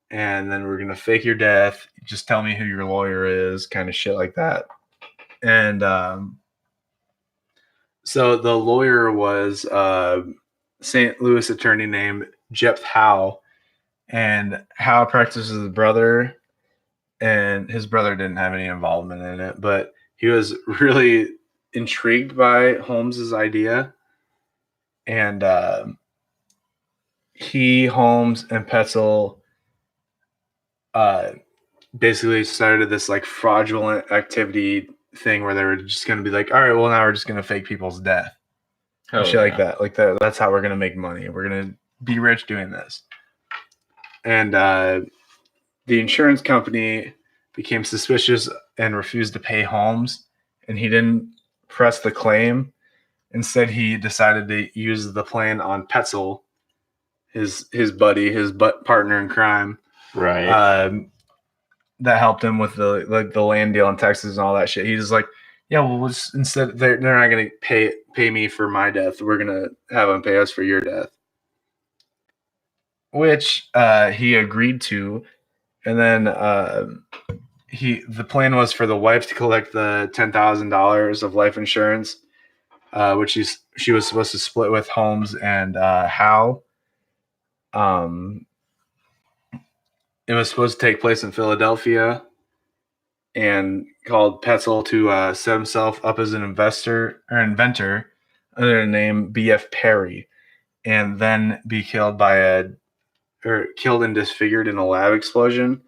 and then we're going to fake your death. Just tell me who your lawyer is, kind of shit like that. And so the lawyer was St. Louis attorney named Jeff Howe. And Howe practiced with his brother, and his brother didn't have any involvement in it, but he was really intrigued by Holmes's idea. And Holmes, and Petzel basically started this like fraudulent activity thing where they were just going to be like, all right, well, now we're just going to fake people's death. And shit like that. Like that's how we're going to make money. We're going to be rich doing this. And the insurance company became suspicious and refused to pay Holmes, and he didn't press the claim. Instead, he decided to use the plan on Petzel, his buddy, his partner in crime. Right. That helped him with the land deal in Texas and all that shit. He's just like, yeah, well, instead they're not going to pay me for my death. We're going to have them pay us for your death. Which he agreed to, and then the plan was for the wife to collect the $10,000 of life insurance, which she was supposed to split with Holmes and Howe. It was supposed to take place in Philadelphia, and called Petzel to set himself up as an inventor under the name B.F. Perry, and then be killed killed and disfigured in a lab explosion.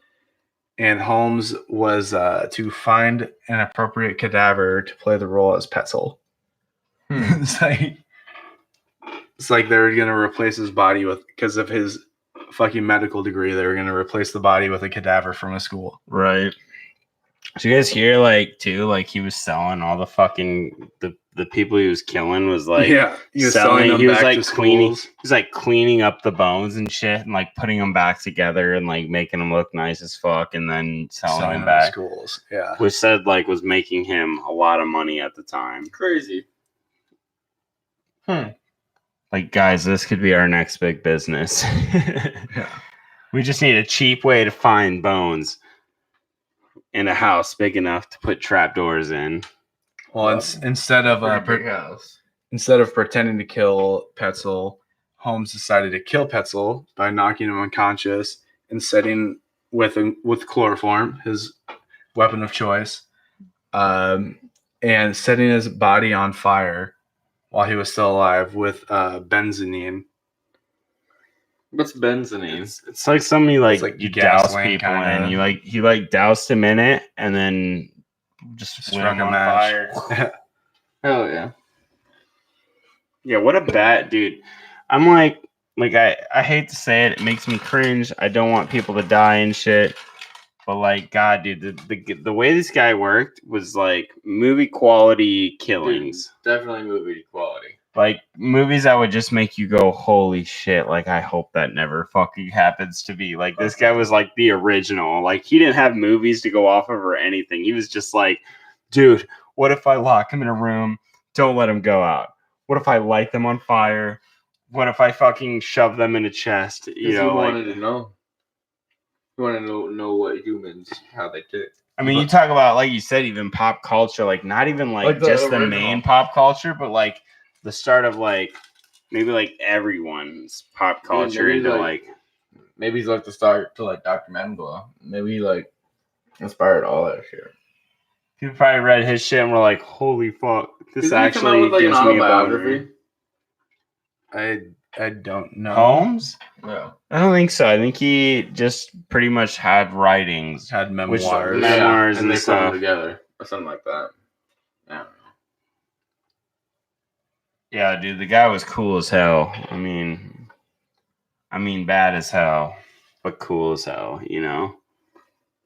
And Holmes was to find an appropriate cadaver to play the role as Petzel. It's like they were going to replace his body because of his fucking medical degree, they were going to replace the body with a cadaver from a school. Right. Did you guys hear he was selling all the fucking the people he was killing was like he was selling them back to cleaning. schools. He was like cleaning up the bones and shit and like putting them back together and like making them look nice as fuck and then selling them back to schools. Yeah, which said like was making him a lot of money at the time. Crazy. Like, guys, this could be our next big business. Yeah. We just need a cheap way to find bones in a house big enough to put trapdoors in. Well, instead of pretending to kill Petzel, Holmes decided to kill Petzel by knocking him unconscious and setting with chloroform, his weapon of choice, and setting his body on fire while he was still alive with benzene. What's benzene? It's like something like like you douse gasoline people kinda. in. He doused him in it and then just Struck lit 'em a on match. fire. Hell yeah. Yeah, what a bad dude. I'm like I hate to say it, it makes me cringe. I don't want people to die and shit. But like, God, dude, the way this guy worked was like movie quality killings. Dude, definitely movie quality. Like movies that would just make you go, holy shit, like I hope that never fucking happens to me. Like this guy was like the original. Like he didn't have movies to go off of or anything. He was just like, dude, what if I lock him in a room? Don't let him go out. What if I light them on fire? What if I fucking shove them in a chest? You Because know, he like, wanted to know. He wanted to know what humans, how they tick. I mean, you talk about, like you said, even pop culture, like not even like the just the original. main pop culture, but like the start of like maybe like everyone's pop culture maybe, into like- Maybe he's like the start to like Dr. Mengele. Maybe he like inspired all that shit. people probably read his shit and were like, holy fuck, this Didn't he come out actually with, like, gives an me a boner. autobiography? I don't know. Holmes? Yeah. I don't think so. I think he just pretty much had writings. Had Which- memoirs. Memoirs and and they put stuff. them together or something like that. I don't know. Yeah, dude, the guy was cool as hell. I mean, bad as hell, but cool as hell. You know,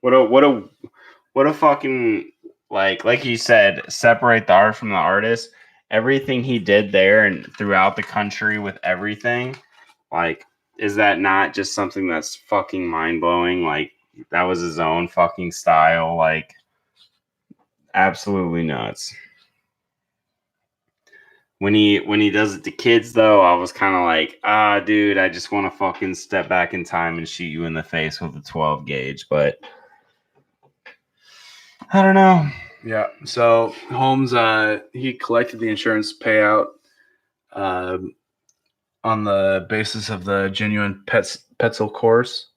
what a fucking like you said, separate the art from the artist. Everything he did there and throughout the country with everything, like, is that not just something that's fucking mind blowing? Like, that was his own fucking style. Like, absolutely nuts. When he does it to kids, though, I was kind of like, dude, I just want to fucking step back in time and shoot you in the face with a 12 gauge. But I don't know. Yeah. So Holmes, he collected the insurance payout on the basis of the genuine Petzel course.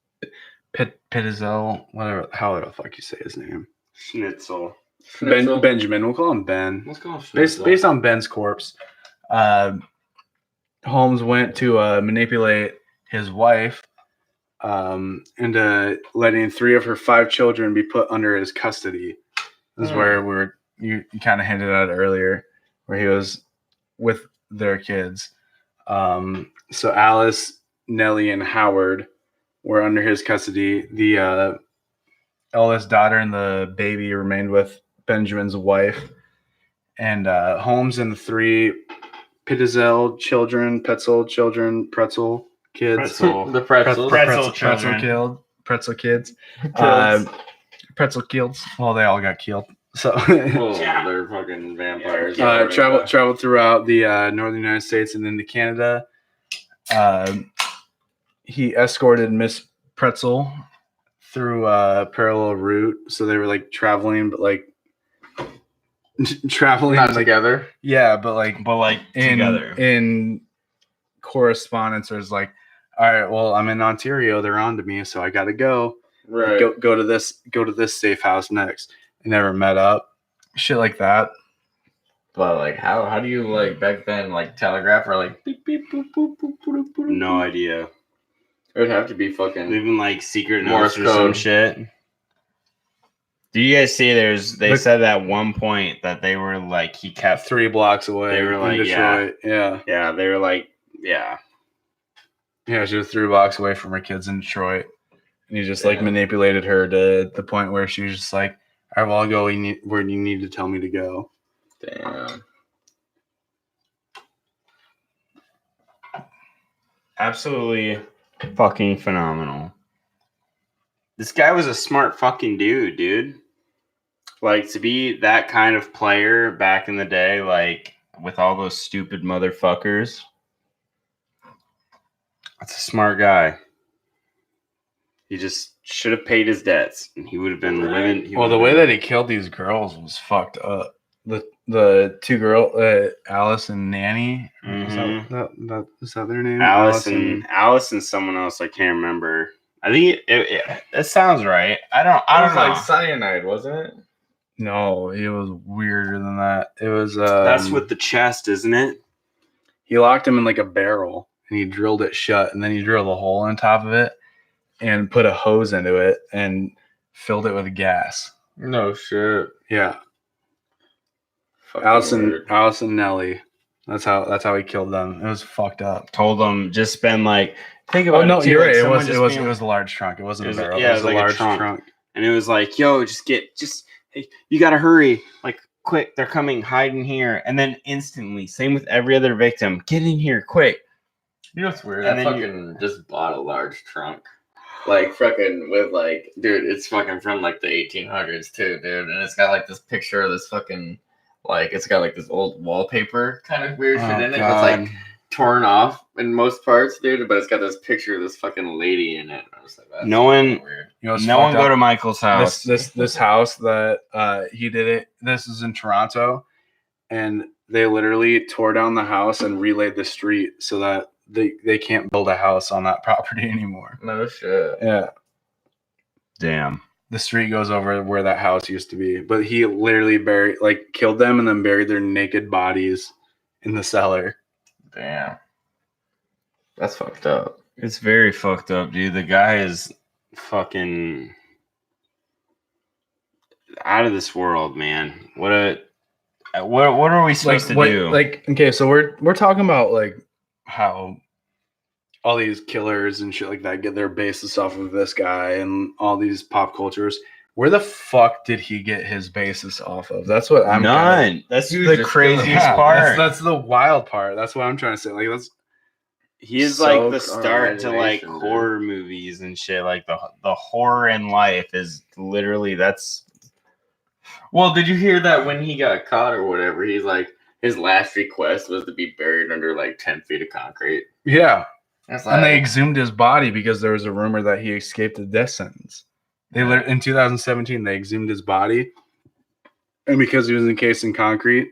Petzel, whatever, how the fuck you say his name? Schnitzel. Schnitzel? Benjamin. We'll call him Ben. Let's go Based on Ben's corpse, Holmes went to manipulate his wife into letting 3 of her 5 children be put under his custody. This is where you kind of hinted at earlier, where he was with their kids. So Alice, Nellie, and Howard were under his custody. The eldest daughter and the baby remained with Benjamin's wife. And Holmes and the 3 Petzel children, pretzel kids. The pretzels. Pretzel kids. Pretzel kills. Well, they all got killed. So Well, they're fucking vampires. traveled throughout the northern United States and into Canada. He escorted Miss Pretzel through a parallel route, so they were like traveling, but like traveling Not like, together. yeah, but like together. in correspondence. There's like, all right, well, I'm in Ontario. They're on to me, so I got to go. Right. Go to this safe house next. They never met up. Shit like that. But like, how do you like back then like telegraph or like beep beep boop boop boop boop boop? No idea. It would have to be fucking. Even like secret Morse notes or some code. shit. Do you guys see? They said at one point that they were like he kept 3 blocks away. They were in like, Detroit. Yeah. Yeah, they were like, yeah. Yeah, she was 3 blocks away from her kids in Detroit. And he just like Yeah. manipulated her to the point where she was just like, all right, well, I'll go where you need to tell me to go. Damn. Absolutely fucking phenomenal. This guy was a smart fucking dude. Like, to be that kind of player back in the day, like, with all those stupid motherfuckers, that's a smart guy. He just should have paid his debts, and he would have been living. Well, the way that he killed these girls was fucked up. The 2 girls, Alice and Nanny. Is that their name? Alice and someone else I can't remember. I think it sounds right. I don't know. Like cyanide, wasn't it? No, it was weirder than that. It was. That's with the chest, isn't it? He locked him in like a barrel, and he drilled it shut, and then he drilled a hole on top of it, and put a hose into it, and filled it with gas. No shit. Yeah, Fucking weird. Allison Nelly. That's how he killed them. It was fucked up. Told them just spend like think Oh about no, it too. you're Like, right. It someone was just it was being it like- was a large trunk. It wasn't It was- a barrel. yeah, it was it was a like a large trunk. trunk. and it was like, yo, hey, you gotta hurry, like quick, they're coming, hide in here, and then instantly, same with every other victim, get in here quick. You know what's weird? And I then fucking just bought a large trunk. Like fucking with like, dude, it's fucking from like the 1800s too, dude. And it's got like this picture of this fucking, like, it's got like this old wallpaper kind of weird shit in it. It's like torn off in most parts, dude. But it's got this picture of this fucking lady in it. I was like, that's No one- weird. You know, what's No one fucked go up? to Michael's house. This house that he did it. This is in Toronto, and they literally tore down the house and relayed the street so that they can't build a house on that property anymore. No shit. Yeah, Damn. the street goes over where that house used to be, but he literally killed them and then buried their naked bodies in the cellar. Damn. That's fucked up. It's very fucked up, dude. The guy is fucking out of this world, man. What are we supposed to do? Okay, so we're talking about like how all these killers and shit like that get their basis off of this guy and all these pop cultures. Where the fuck did he get his basis off of? That's what I'm None. That's Dude, the just craziest Yeah, part. that's the wild part. That's what I'm trying to say. Like He is So like the start to like imagination, dude. horror movies and shit. Like the horror in life is literally that's Well, did you hear that when he got caught or whatever? He's like, his last request was to be buried under like 10 feet of concrete. yeah. That's And they like, exhumed his body because there was a rumor that he escaped a death sentence. In 2017, they exhumed his body, and because he was encased in concrete,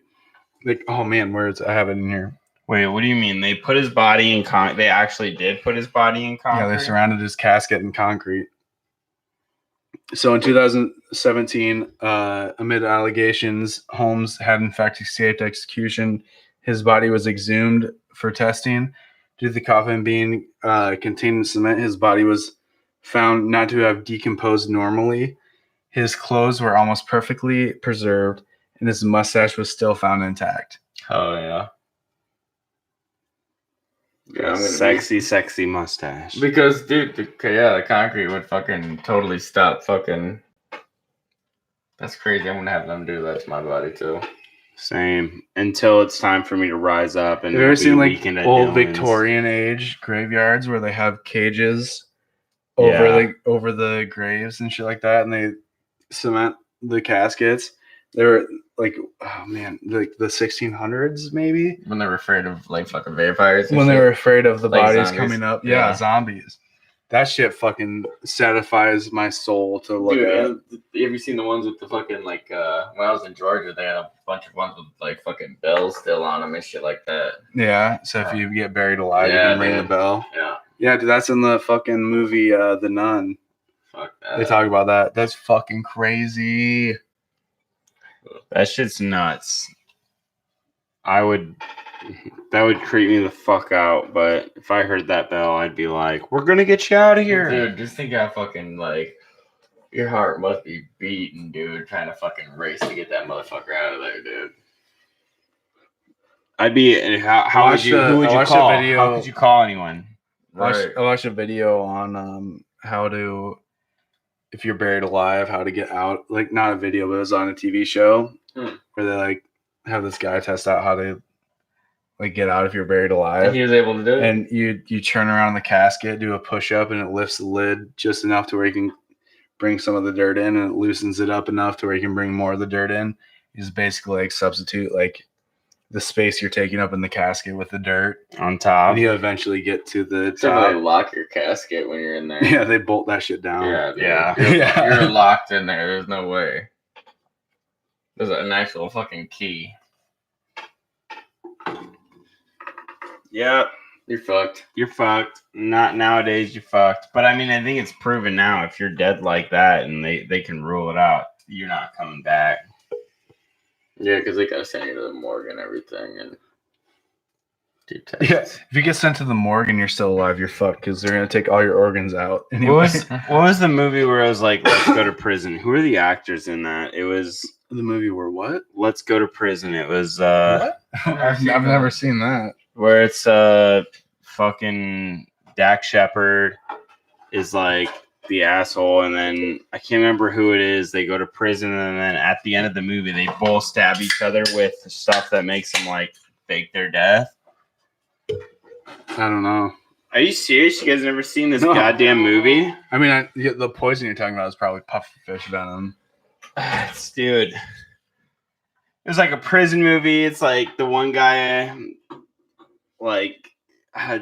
like, oh man, I have it in here. Wait, what do you mean? They put his body in they actually did put his body in concrete? Yeah, they surrounded his casket in concrete. So in 2017, amid allegations, Holmes had in fact escaped execution. His body was exhumed for testing. Due to the coffin being contained in cement, his body was found not to have decomposed normally. His clothes were almost perfectly preserved, and his mustache was still found intact. oh yeah. Yeah, I'm gonna sexy mustache. because dude, the concrete would fucking totally stop fucking. That's crazy. I'm gonna have them do that to my body too. Same. Until it's time for me to rise up and Have you ever be seen like weekend at old Dylan's. Victorian age graveyards where they have cages over the graves and shit like that, and they cement the caskets? They were like, oh man, like the 1600s maybe, When they were afraid of like fucking vampires. and when they shit. were afraid of the Like bodies zombies? coming up. Yeah. Yeah, zombies. That shit fucking satisfies my soul to look Dude, at. and have you seen the ones with the fucking like? When I was in Georgia, they had a bunch of ones with like fucking bells still on them and shit like that. Yeah, so if you get buried alive, you Yeah, can ring the dude. bell. Yeah, Yeah, dude, that's in the fucking movie The Nun. fuck that. They talk about that. That's fucking crazy. That shit's nuts. That would creep me the fuck out, but if I heard that bell, I'd be like, we're gonna get you out of here. Dude, just think how fucking like your heart must be beating, dude, trying to fucking race to get that motherfucker out of there, dude. I'd be how would you who would I you watched a call? video- How could you call anyone? Right. I watched a video on how to, if you're buried alive, how to get out. Like, not a video, but it was on a TV show where they like have this guy test out how to like get out if you're buried alive. And he was able to do it. And you turn around the casket, do a push up, and it lifts the lid just enough to where you can bring some of the dirt in, and it loosens it up enough to where you can bring more of the dirt in. You just basically like substitute like the space you're taking up in the casket with the dirt, On top. and you eventually get to the Except for they top. lock your casket when you're in there. Yeah, they bolt that shit down. Yeah, dude. Yeah. You're, Yeah. you're locked in there. There's no way. There's an actual fucking key. Yeah, You're fucked. you're fucked. Not nowadays, you're fucked. But I mean, I think it's proven now. If you're dead like that, and they can rule it out, you're not coming back. Yeah, because they gotta send you to the morgue and everything and do Yeah, tests. if you get sent to the morgue and you're still alive, you're fucked because they're gonna take all your organs out. What was the movie where I was like, let's go to prison? Who are the actors in that? It was The movie where what? Let's Go to Prison. It was What? I've never seen that. where it's fucking Dak Shepard is like the asshole, and then I can't remember who it is. They go to prison, and then at the end of the movie, they both stab each other with stuff that makes them like fake their death. I don't know. Are you serious? You guys never seen this No. goddamn movie? I mean, the poison you're talking about is probably pufferfish venom. Dude. It was like a prison movie. It's like the one guy, like,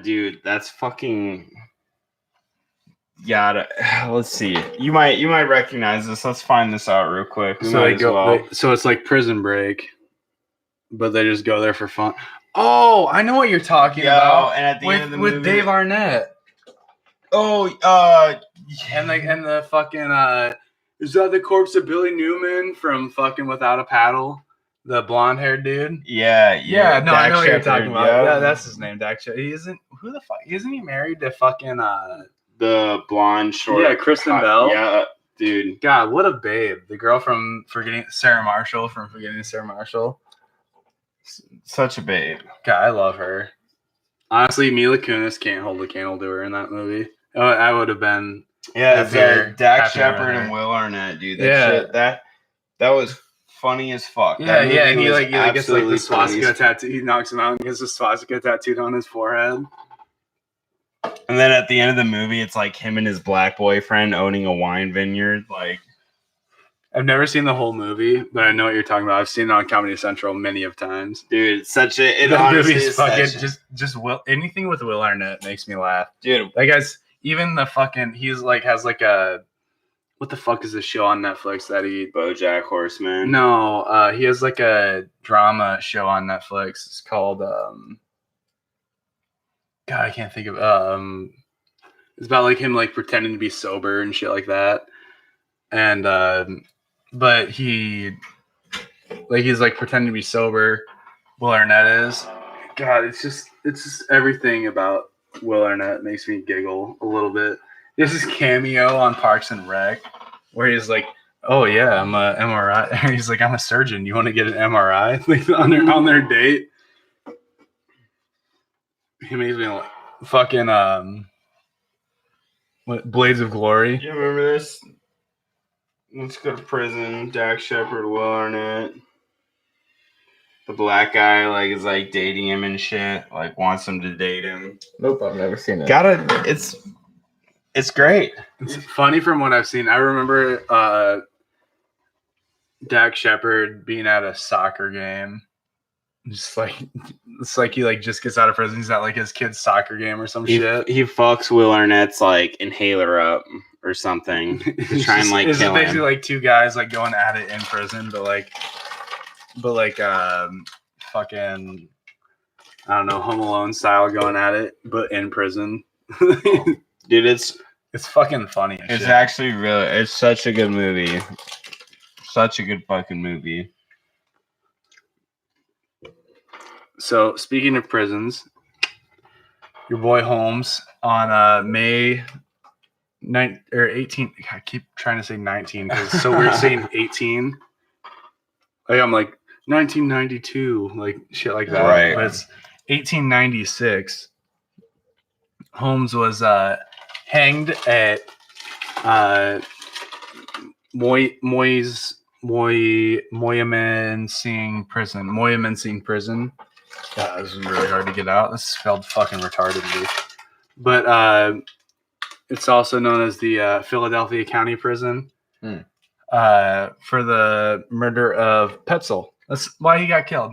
dude, that's fucking. Let's see. You might recognize this. Let's find this out real quick. So they go. So it's like Prison Break, but they just go there for fun. Oh, I know what you're talking about. And at the end of the movie, with Dave Arnett. Oh, and the fucking is that the corpse of Billy Newman from fucking Without a Paddle? The blonde haired dude? Yeah. No, I know what you're talking about. Yeah, that's his name, Dak Shepard. Isn't he married to fucking the blonde short? Yeah, Kristen Bell. Yeah, dude. God, what a babe. The girl from Sarah Marshall. Such a babe. God, I love her. Honestly, Mila Kunis can't hold a candle to her in that movie. I would have been. Yeah, Dak happier Shepard with her. and Will Arnett, dude. Yeah. That was funny as fuck. Yeah, and he was gets like the absolutely swastika funny. tattoo. He knocks him out and gets the swastika tattooed on his forehead. And then at the end of the movie, it's like him and his black boyfriend owning a wine vineyard. Like, I've never seen the whole movie, but I know what you're talking about. I've seen it on Comedy Central many of times. dude, it's such a. It That honestly movie is is fucking such just Will. Anything with Will Arnett makes me laugh. dude. That guy's even the fucking. He's like has like a. What the fuck is this show on Netflix that he? BoJack Horseman. No, he has like a drama show on Netflix. It's called God, I can't think of it's about like him like pretending to be sober and shit like that. And but he's like pretending to be sober. Will Arnett is. God, it's just everything about Will Arnett makes me giggle a little bit. There's this cameo on Parks and Rec where he's like, "Oh yeah, I'm a MRI." He's like, "I'm a surgeon. You want to get an MRI?" Like on their date. He makes me like fucking what Blades of Glory. You remember this? Let's Go to Prison. Dak Shepard, Will Arnett. The black guy like is like dating him and shit. Like wants him to date him. Nope, I've never seen it. It's great. It's funny from what I've seen. I remember Dak Shepard being at a soccer game. Just like it's like he like just gets out of prison. He's at like his kid's soccer game or some shit. He fucks Will Arnett's like inhaler up or something to try and like it's kill basically him. like two guys like going at it in prison, but fucking I don't know, Home Alone style going at it, but in prison. Dude, it's fucking funny. It's actually really. It's such a good movie. Such a good fucking movie. So speaking of prisons, your boy Holmes on May 9 or 18. I keep trying to say 19 because so we're saying 18. Like I'm like 1992, like shit like that. Right. But it's 1896. Holmes was hanged at Moyamensing Prison. God, this is really hard to get out. This is spelled fucking retardedly. But it's also known as the Philadelphia County Prison for the murder of Petzel. That's why he got killed.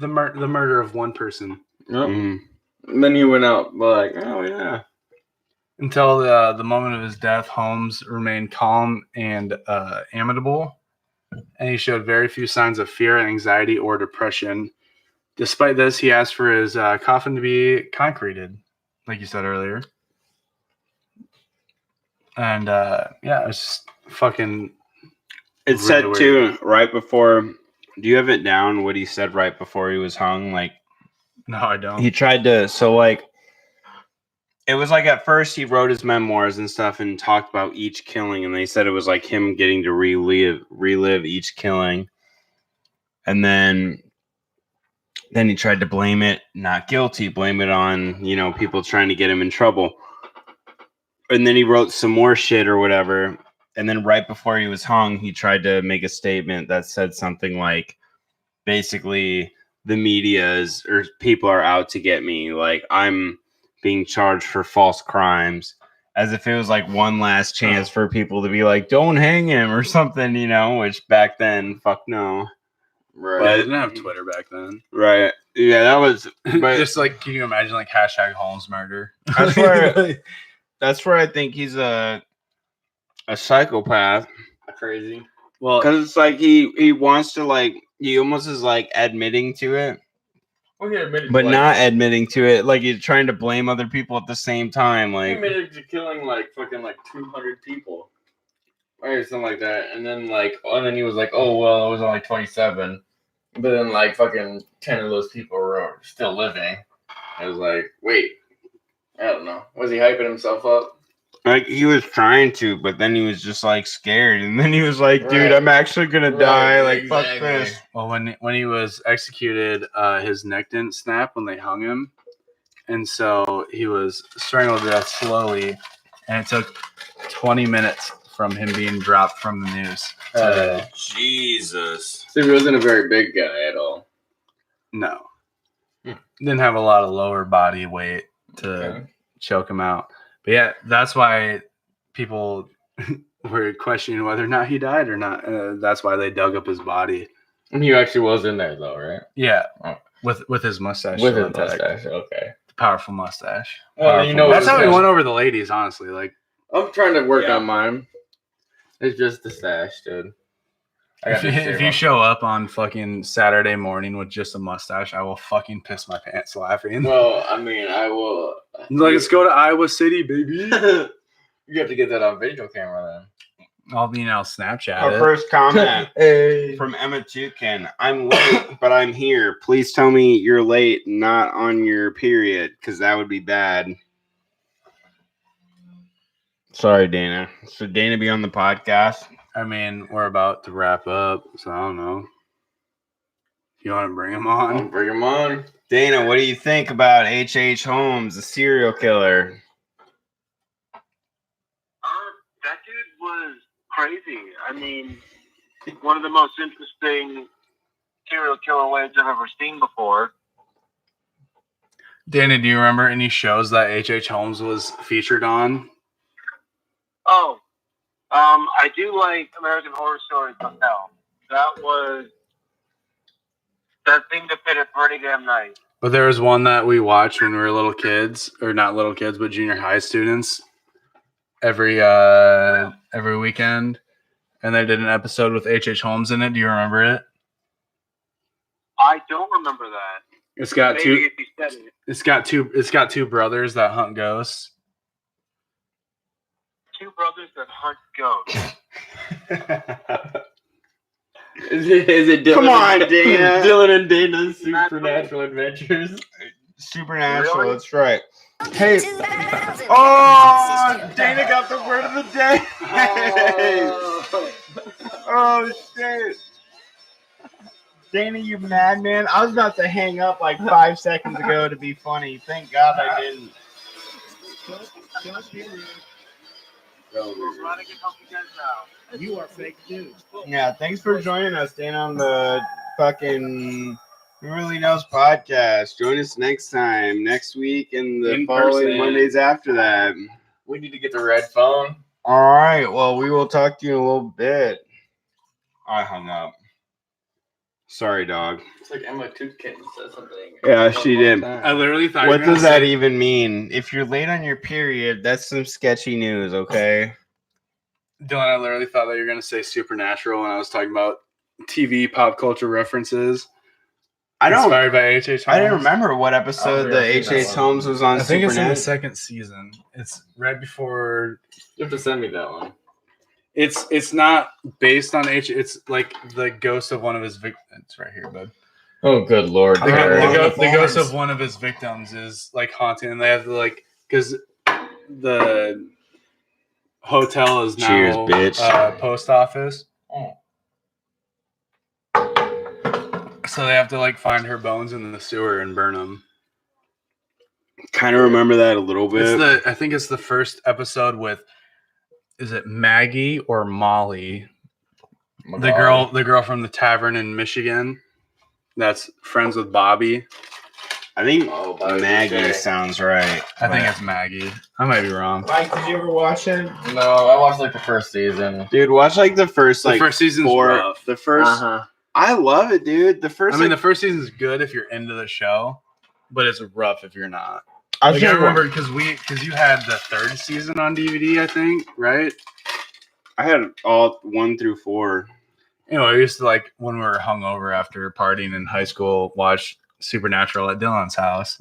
The murder of one person. Yep. And then he went out like, oh yeah. Until the moment of his death, Holmes remained calm and amiable, and he showed very few signs of fear, anxiety, or depression. Despite this, he asked for his coffin to be concreted, like you said earlier. And it's just fucking. It said too right before. Do you have it down? What he said right before he was hung? Like, no, I don't. He tried to. So like, It was like at first he wrote his memoirs and stuff and talked about each killing, and they said it was like him getting to relive each killing. And then he tried to blame it, not guilty, blame it on, people trying to get him in trouble. And then he wrote some more shit or whatever. And then right before he was hung, he tried to make a statement that said something like, basically, the media or people are out to get me. Like, I'm being charged for false crimes, as if it was like one last chance for people to be like, don't hang him or something, which back then, fuck no. Right. But I didn't have Twitter back then. Right. Yeah, that was. But just like, can you imagine like hashtag Holmes murder? That's where I think he's a psychopath. Crazy. Well, because it's like he wants to like he almost is like admitting to it. Well, he admitted, but not admitting to it. Like he's trying to blame other people at the same time. Like he admitted to killing like fucking like 200 people, or something like that. And then he was like, oh well, it was only 27. But then like fucking 10 of those people were still living. I was like, wait, I don't know. Was he hyping himself up? Like he was trying to, but then he was just like scared, and then he was like, "Dude, I'm actually gonna die. Like, exactly. Fuck this." Well, when he was executed, his neck didn't snap when they hung him, and so he was strangled to death slowly, and it took 20 minutes from him being dropped from the noose. Jesus! So he wasn't a very big guy at all. No, didn't have a lot of lower body weight to choke him out. But yeah, that's why people were questioning whether or not he died or not. That's why they dug up his body. And he actually was in there, though, right? Yeah, with his mustache. With his mustache, okay. Powerful mustache. That's how he won over the ladies, honestly. Like, I'm trying to work on mine. It's just the stash, dude. If you show up on fucking Saturday morning with just a mustache, I will fucking piss my pants laughing. Well, I mean, I will. Like, let's go to Iowa City, baby. You have to get that on video camera then. I'll Snapchat Our first comment from Emma Tukin. I'm late, but I'm here. Please tell me you're late, not on your period, because that would be bad. Sorry, Dana. Should Dana be on the podcast? I mean, we're about to wrap up, so I don't know. You want to bring him on? I'll bring him on. Dana, what do you think about H.H. Holmes, the serial killer? That dude was crazy. I mean, one of the most interesting serial killer waves I've ever seen before. Dana, do you remember any shows that H.H. Holmes was featured on? Oh, I do like American Horror Story Hotel. That seemed to fit it pretty damn nice. But there was one that we watched when we were little kids, or not little kids, but junior high students, every weekend, and they did an episode with H.H. Holmes in it. Do you remember it? I don't remember that. It's got Maybe two. if you said it. It's got two brothers that hunt ghosts. Two brothers that hunt ghosts. Is it Dylan? Come on, Dana. Dylan and Dana's Supernatural Adventures. Supernatural, Really? That's right. Hey. Oh, Dana got the word of the day. Oh, shit. Dana, you madman. I was about to hang up like 5 seconds ago to be funny. Thank God I didn't. You are fake news. Yeah, thanks for joining us, Dana, on the fucking Who Really Knows podcast. Join us next time, next week, and the following Mondays after that. We need to get the red phone. All right. Well, we will talk to you in a little bit. I hung up. Sorry, dog. It's like Emma Tukin said something. Yeah, she did. I literally thought. What does that even mean? If you're late on your period, that's some sketchy news, okay? Dylan, I literally thought that you were going to say Supernatural when I was talking about TV pop culture references. Inspired by H.H. Holmes. I didn't remember what episode the H.H. Holmes was on. I think it's in the second season. It's right before. You have to send me that one. It's not based on H. It's like the ghost of one of his victims. It's right here, bud. Oh, good lord! The ghost of one of his victims is like haunting, and they have to like because the hotel is now Cheers, bitch. Post office. Oh. So they have to like find her bones in the sewer and burn them. Kind of remember that a little bit. I think it's the first episode with, is it Maggie or Molly? The girl from the tavern in Michigan that's friends with Bobby. I think Bobby, Maggie okay. sounds right. I think it's Maggie. I might be wrong. Mike, did you ever watch it? No, I watched like the first season. Dude, watch like the first The first season's rough. The first. I love it, dude. The first. I mean, the first season's good if you're into the show, but it's rough if you're not. I Like, I remember because you had the third season on DVD, I think, right? I had all 1 through 4. You know, I used to like when we were hungover after partying in high school, watch Supernatural at Dylan's house,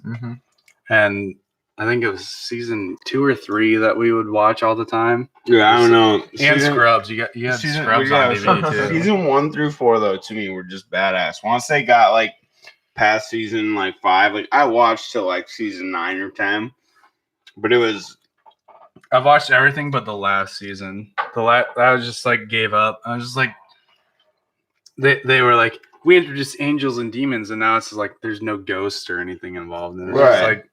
and I think it was season 2 or 3 that we would watch all the time. Yeah, I don't know. And Scrubs, you had Scrubs on DVD too. Season 1 through 4 though, to me, were just badass. Once they got like past season like 5, like I watched till like season 9 or 10, but it was. I've watched everything but the last season. I was just like gave up. I was just like, they were like, we introduced angels and demons, and now it's just like there's no ghosts or anything involved in it. Right. It's like,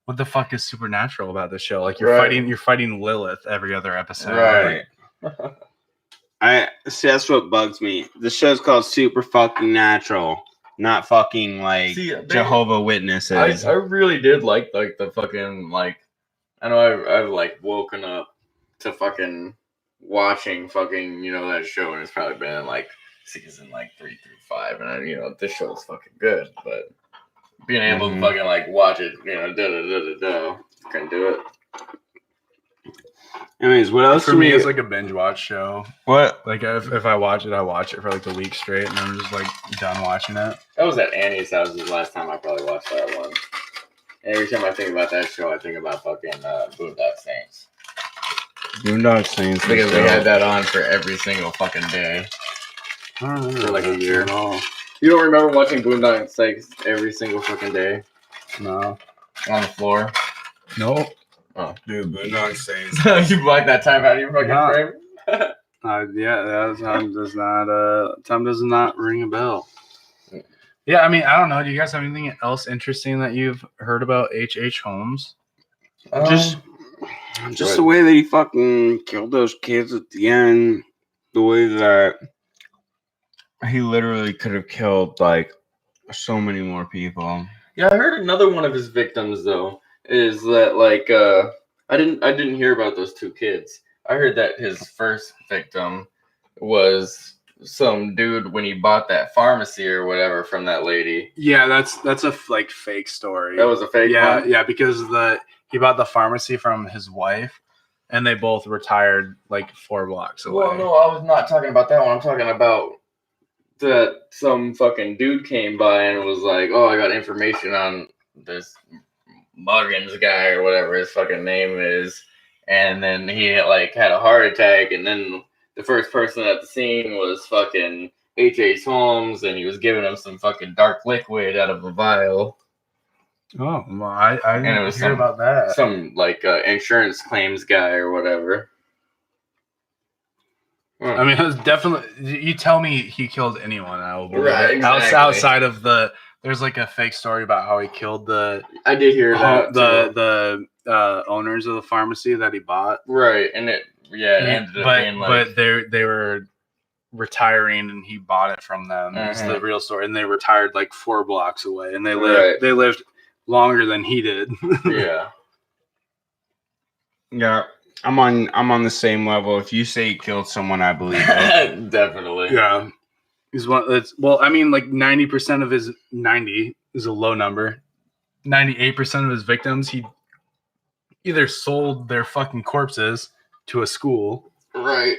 what the fuck is supernatural about this show? Like you're fighting Lilith every other episode. Right. I see. That's what bugs me. The show's called Super Fucking Natural, not fucking like Jehovah Witnesses. I really did like the fucking like. I know I've like woken up to fucking watching fucking that show, and it's probably been like season like 3 through 5, and this show is fucking good, but being able to fucking like watch it, couldn't do it. Anyways, what else? For me, it's like a binge watch show. What? Like if I watch it for like a week straight, and I'm just like done watching it. That was at Annie's house the last time I probably watched that one. Every time I think about that show, I think about fucking Boondock Saints. Boondock Saints. Because they had that on for every single fucking day. I don't remember For like a year. at all. You don't remember watching Boondock Saints every single fucking day? No. On the floor? Nope. Oh. Dude, Boondock Saints. You blacked that time out of your fucking frame? Yeah, that time does not ring a bell. Yeah, I mean, I don't know. Do you guys have anything else interesting that you've heard about H.H. Holmes? Just the way that he fucking killed those kids at the end. The way that he literally could have killed like so many more people. Yeah, I heard another one of his victims though is that like I didn't hear about those 2 kids. I heard that his first victim was some dude when he bought that pharmacy or whatever from that lady. Yeah, that's a like fake story. That was a fake one? Yeah, because he bought the pharmacy from his wife, and they both retired like 4 blocks away. Well, no, I was not talking about that one. I'm talking about that some fucking dude came by and was like, "Oh, I got information on this Muggins guy or whatever his fucking name is," and then he like had a heart attack, and then the first person at the scene was fucking H.H. Holmes, and he was giving him some fucking dark liquid out of a vial. Oh, well, I didn't hear about that. Some like insurance claims guy or whatever. I mean, it was definitely. You tell me he killed anyone, I will believe Right, it. exactly. Outside of there's like a fake story about how he killed I did hear that the owners of the pharmacy that he bought. Right, and it ended up being like. But they were retiring, and he bought it from them. It's the real story, and they retired like 4 blocks away, and they lived longer than he did. Yeah. Yeah. I'm on the same level. If you say he killed someone, I believe it. Definitely. Yeah. He's one that's I mean, like 90% of his 90 is a low number. 98% of his victims, he either sold their fucking corpses to a school. Right.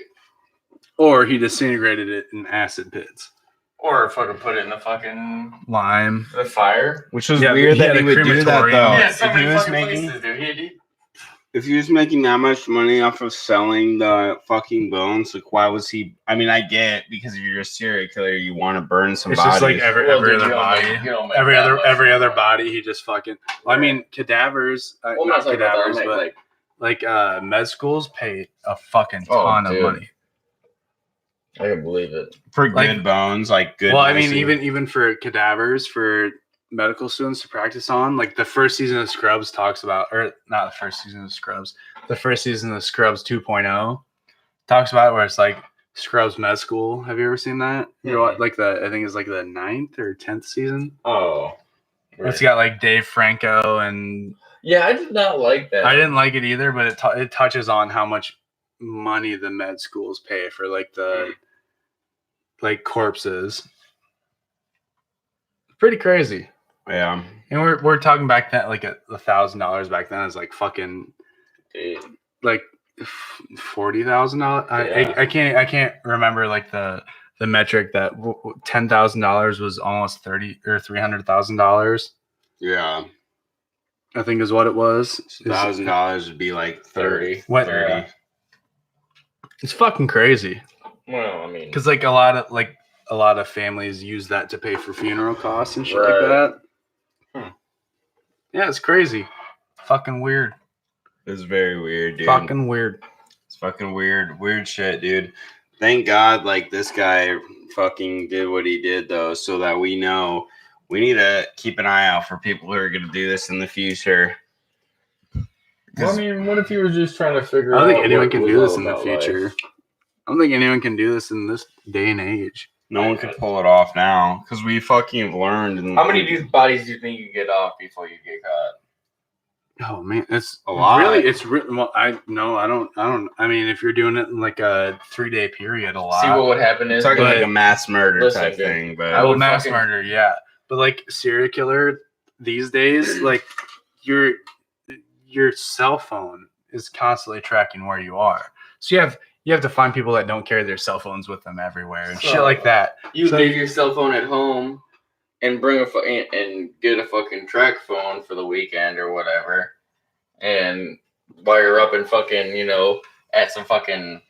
Or he disintegrated it in acid pits. Or fucking put it in the fucking Lime. the fire. Which was weird that he would do that though. Yeah, so many fucking places, dude. If he was making that much money off of selling the fucking bones, like why was he? I mean, I get it, because if you're a serial killer, you want to burn some bodies. It's just like every other body. Every other body, he just fucking. Well, I mean, cadavers. Well, not cadavers, but like like med schools pay a fucking Oh, ton of dude. money. I can believe it. For Like- good bones, like good. Well, I nice mean, and- even for cadavers for medical students to practice on, like the first season of Scrubs talks about, or not the first season of Scrubs, the first season of Scrubs 2.0 talks about where it's like Scrubs Med School. Have you ever seen that? You know, like I think it's like the 9th or 10th season. Oh. It's got like Dave Franco, and Yeah, I did not like that. I didn't like it either, but it touches on how much money the med schools pay for like the like corpses. Pretty crazy. Yeah. And we're talking back then, like $1,000 back then is like fucking Dude. like $40,000. Yeah. I can't remember like the metric that $10,000 was almost $300,000. Yeah. I think is what it was. $1,000 would be like 30. What? 30. It's fucking crazy. Well, I mean, Because like a lot of families use that to pay for funeral costs and shit like Right. that. Hmm. Yeah, it's crazy. Fucking weird. It's very weird, dude. Fucking weird. It's fucking weird. Weird shit, dude. Thank God, like, this guy fucking did what he did, though, so that we know we need to keep an eye out for people who are going to do this in the future. well, I mean, what if you were just trying to figure I out? don't think anyone what can was do this all in the about future. life? I don't think anyone can do this in this day and age. No one could pull it off now because we fucking learned. And How many of these bodies do you think you get off before you get caught? Oh man, it's A lot. Really, it's well, I don't. I mean, if you're doing it in like a 3-day period, a lot. See what would happen is talking like but- a mass murder Listen, type dude, thing, but I Well, would mass fucking- murder, yeah. But like serial killer these days, like your cell phone is constantly tracking where you are. So you have to find people that don't carry their cell phones with them everywhere and shit So- like that. You So- leave your cell phone at home and bring and get a fucking track phone for the weekend or whatever. And while you're up in fucking, at some fucking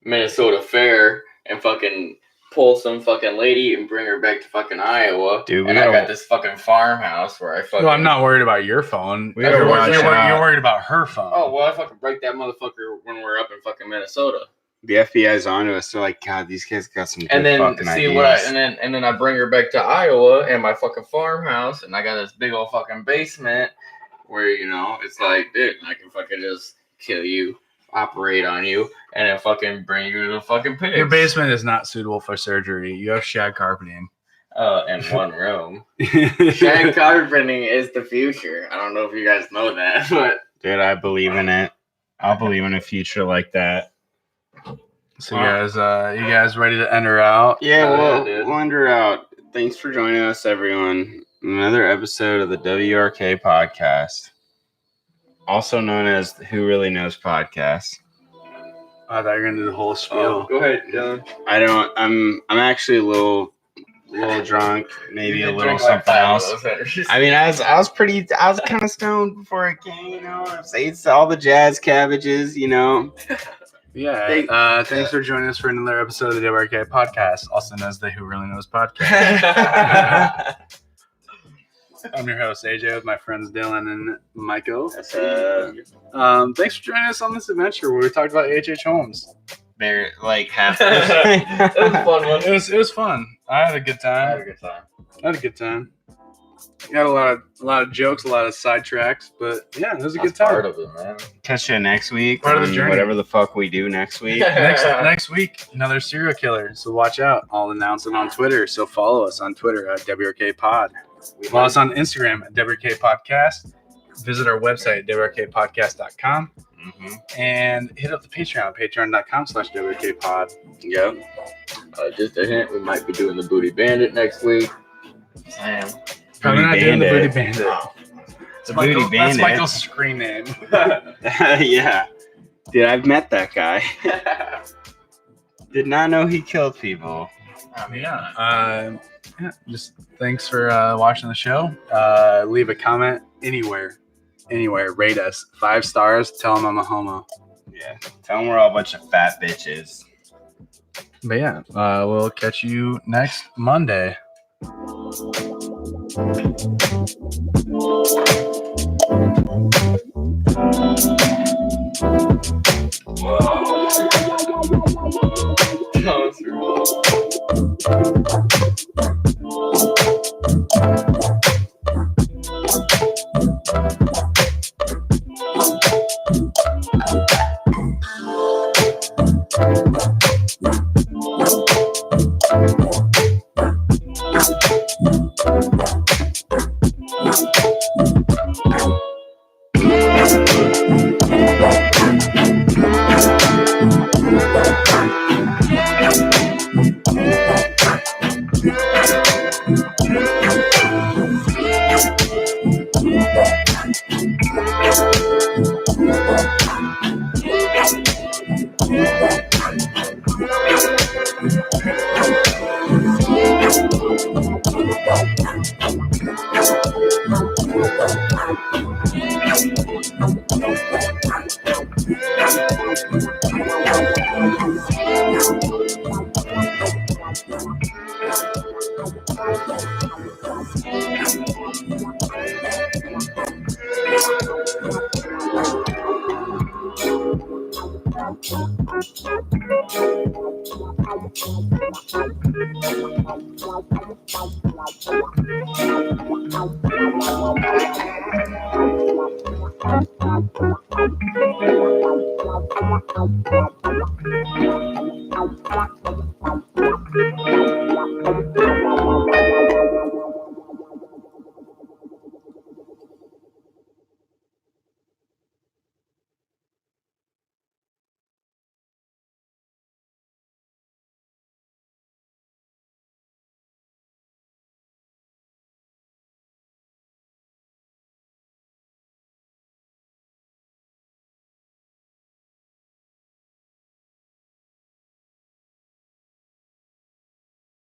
Minnesota fair and fucking pull some fucking lady and bring her back to fucking Iowa. Dude, we and I gotta- got this fucking farmhouse where I fucking. Well, I'm not worried about your phone. We gotta You're watch out. you're worried about her phone. Oh well, I fucking break that motherfucker when we're up in fucking Minnesota. the FBI's onto us. They're like, God, these guys got some good And then fucking see ideas. what and then I bring her back to Iowa and my fucking farmhouse, and I got this big old fucking basement where it's like, dude, I can fucking just kill you, operate on you, and then fucking bring you to the fucking pigs. Your basement is not suitable for surgery. You have shag carpeting. In one room. Shag carpeting is the future. I don't know if you guys know that, but Dude, I believe in it. I'll believe in a future like that. So you guys ready to enter out? Yeah, Oh, yeah, dude. we'll end her out. Thanks for joining us, everyone. Another episode of the WRK podcast, also known as the Who Really Knows podcast. I thought you were gonna do the whole spiel. go ahead, Dylan. I'm actually a little drunk, maybe a little something else. I mean, I was kind of stoned before I came, I ate all the jazz cabbages, Yeah. Thanks for joining us for another episode of the WRK podcast, also known as the Who Really Knows podcast. I'm your host AJ with my friends Dylan and Michael. Thanks for joining us on this adventure where we talked about H.H. Holmes. They're like half. It was a fun one. It was fun. I had a good I had a time. good time. Got a lot of jokes, a lot of sidetracks, but yeah, it was a That's good time. part of it, man. Catch you next week. Part of the on journey. Whatever the fuck we do next week. Next week, another serial killer. So watch out. I'll announce it on Twitter. So follow us on Twitter at WRK Pod. Follow us on Instagram at WRK Podcast. Visit our website at WRKpodcast.com and hit up the Patreon, patreon.com/WRK Pod. Yep. Just a hint, we might be doing the Booty Bandit next week. Damn. Probably not doing the Booty Bandit. It's a Booty That's Bandit. Michael's screen name. Yeah. Dude, I've met that guy. Did not know he killed people. Yeah. Just thanks for watching the show. Leave a comment anywhere. Rate us 5 stars. Tell them I'm a homo. Yeah. Tell him we're all a bunch of fat bitches. But yeah, we'll catch you next Monday.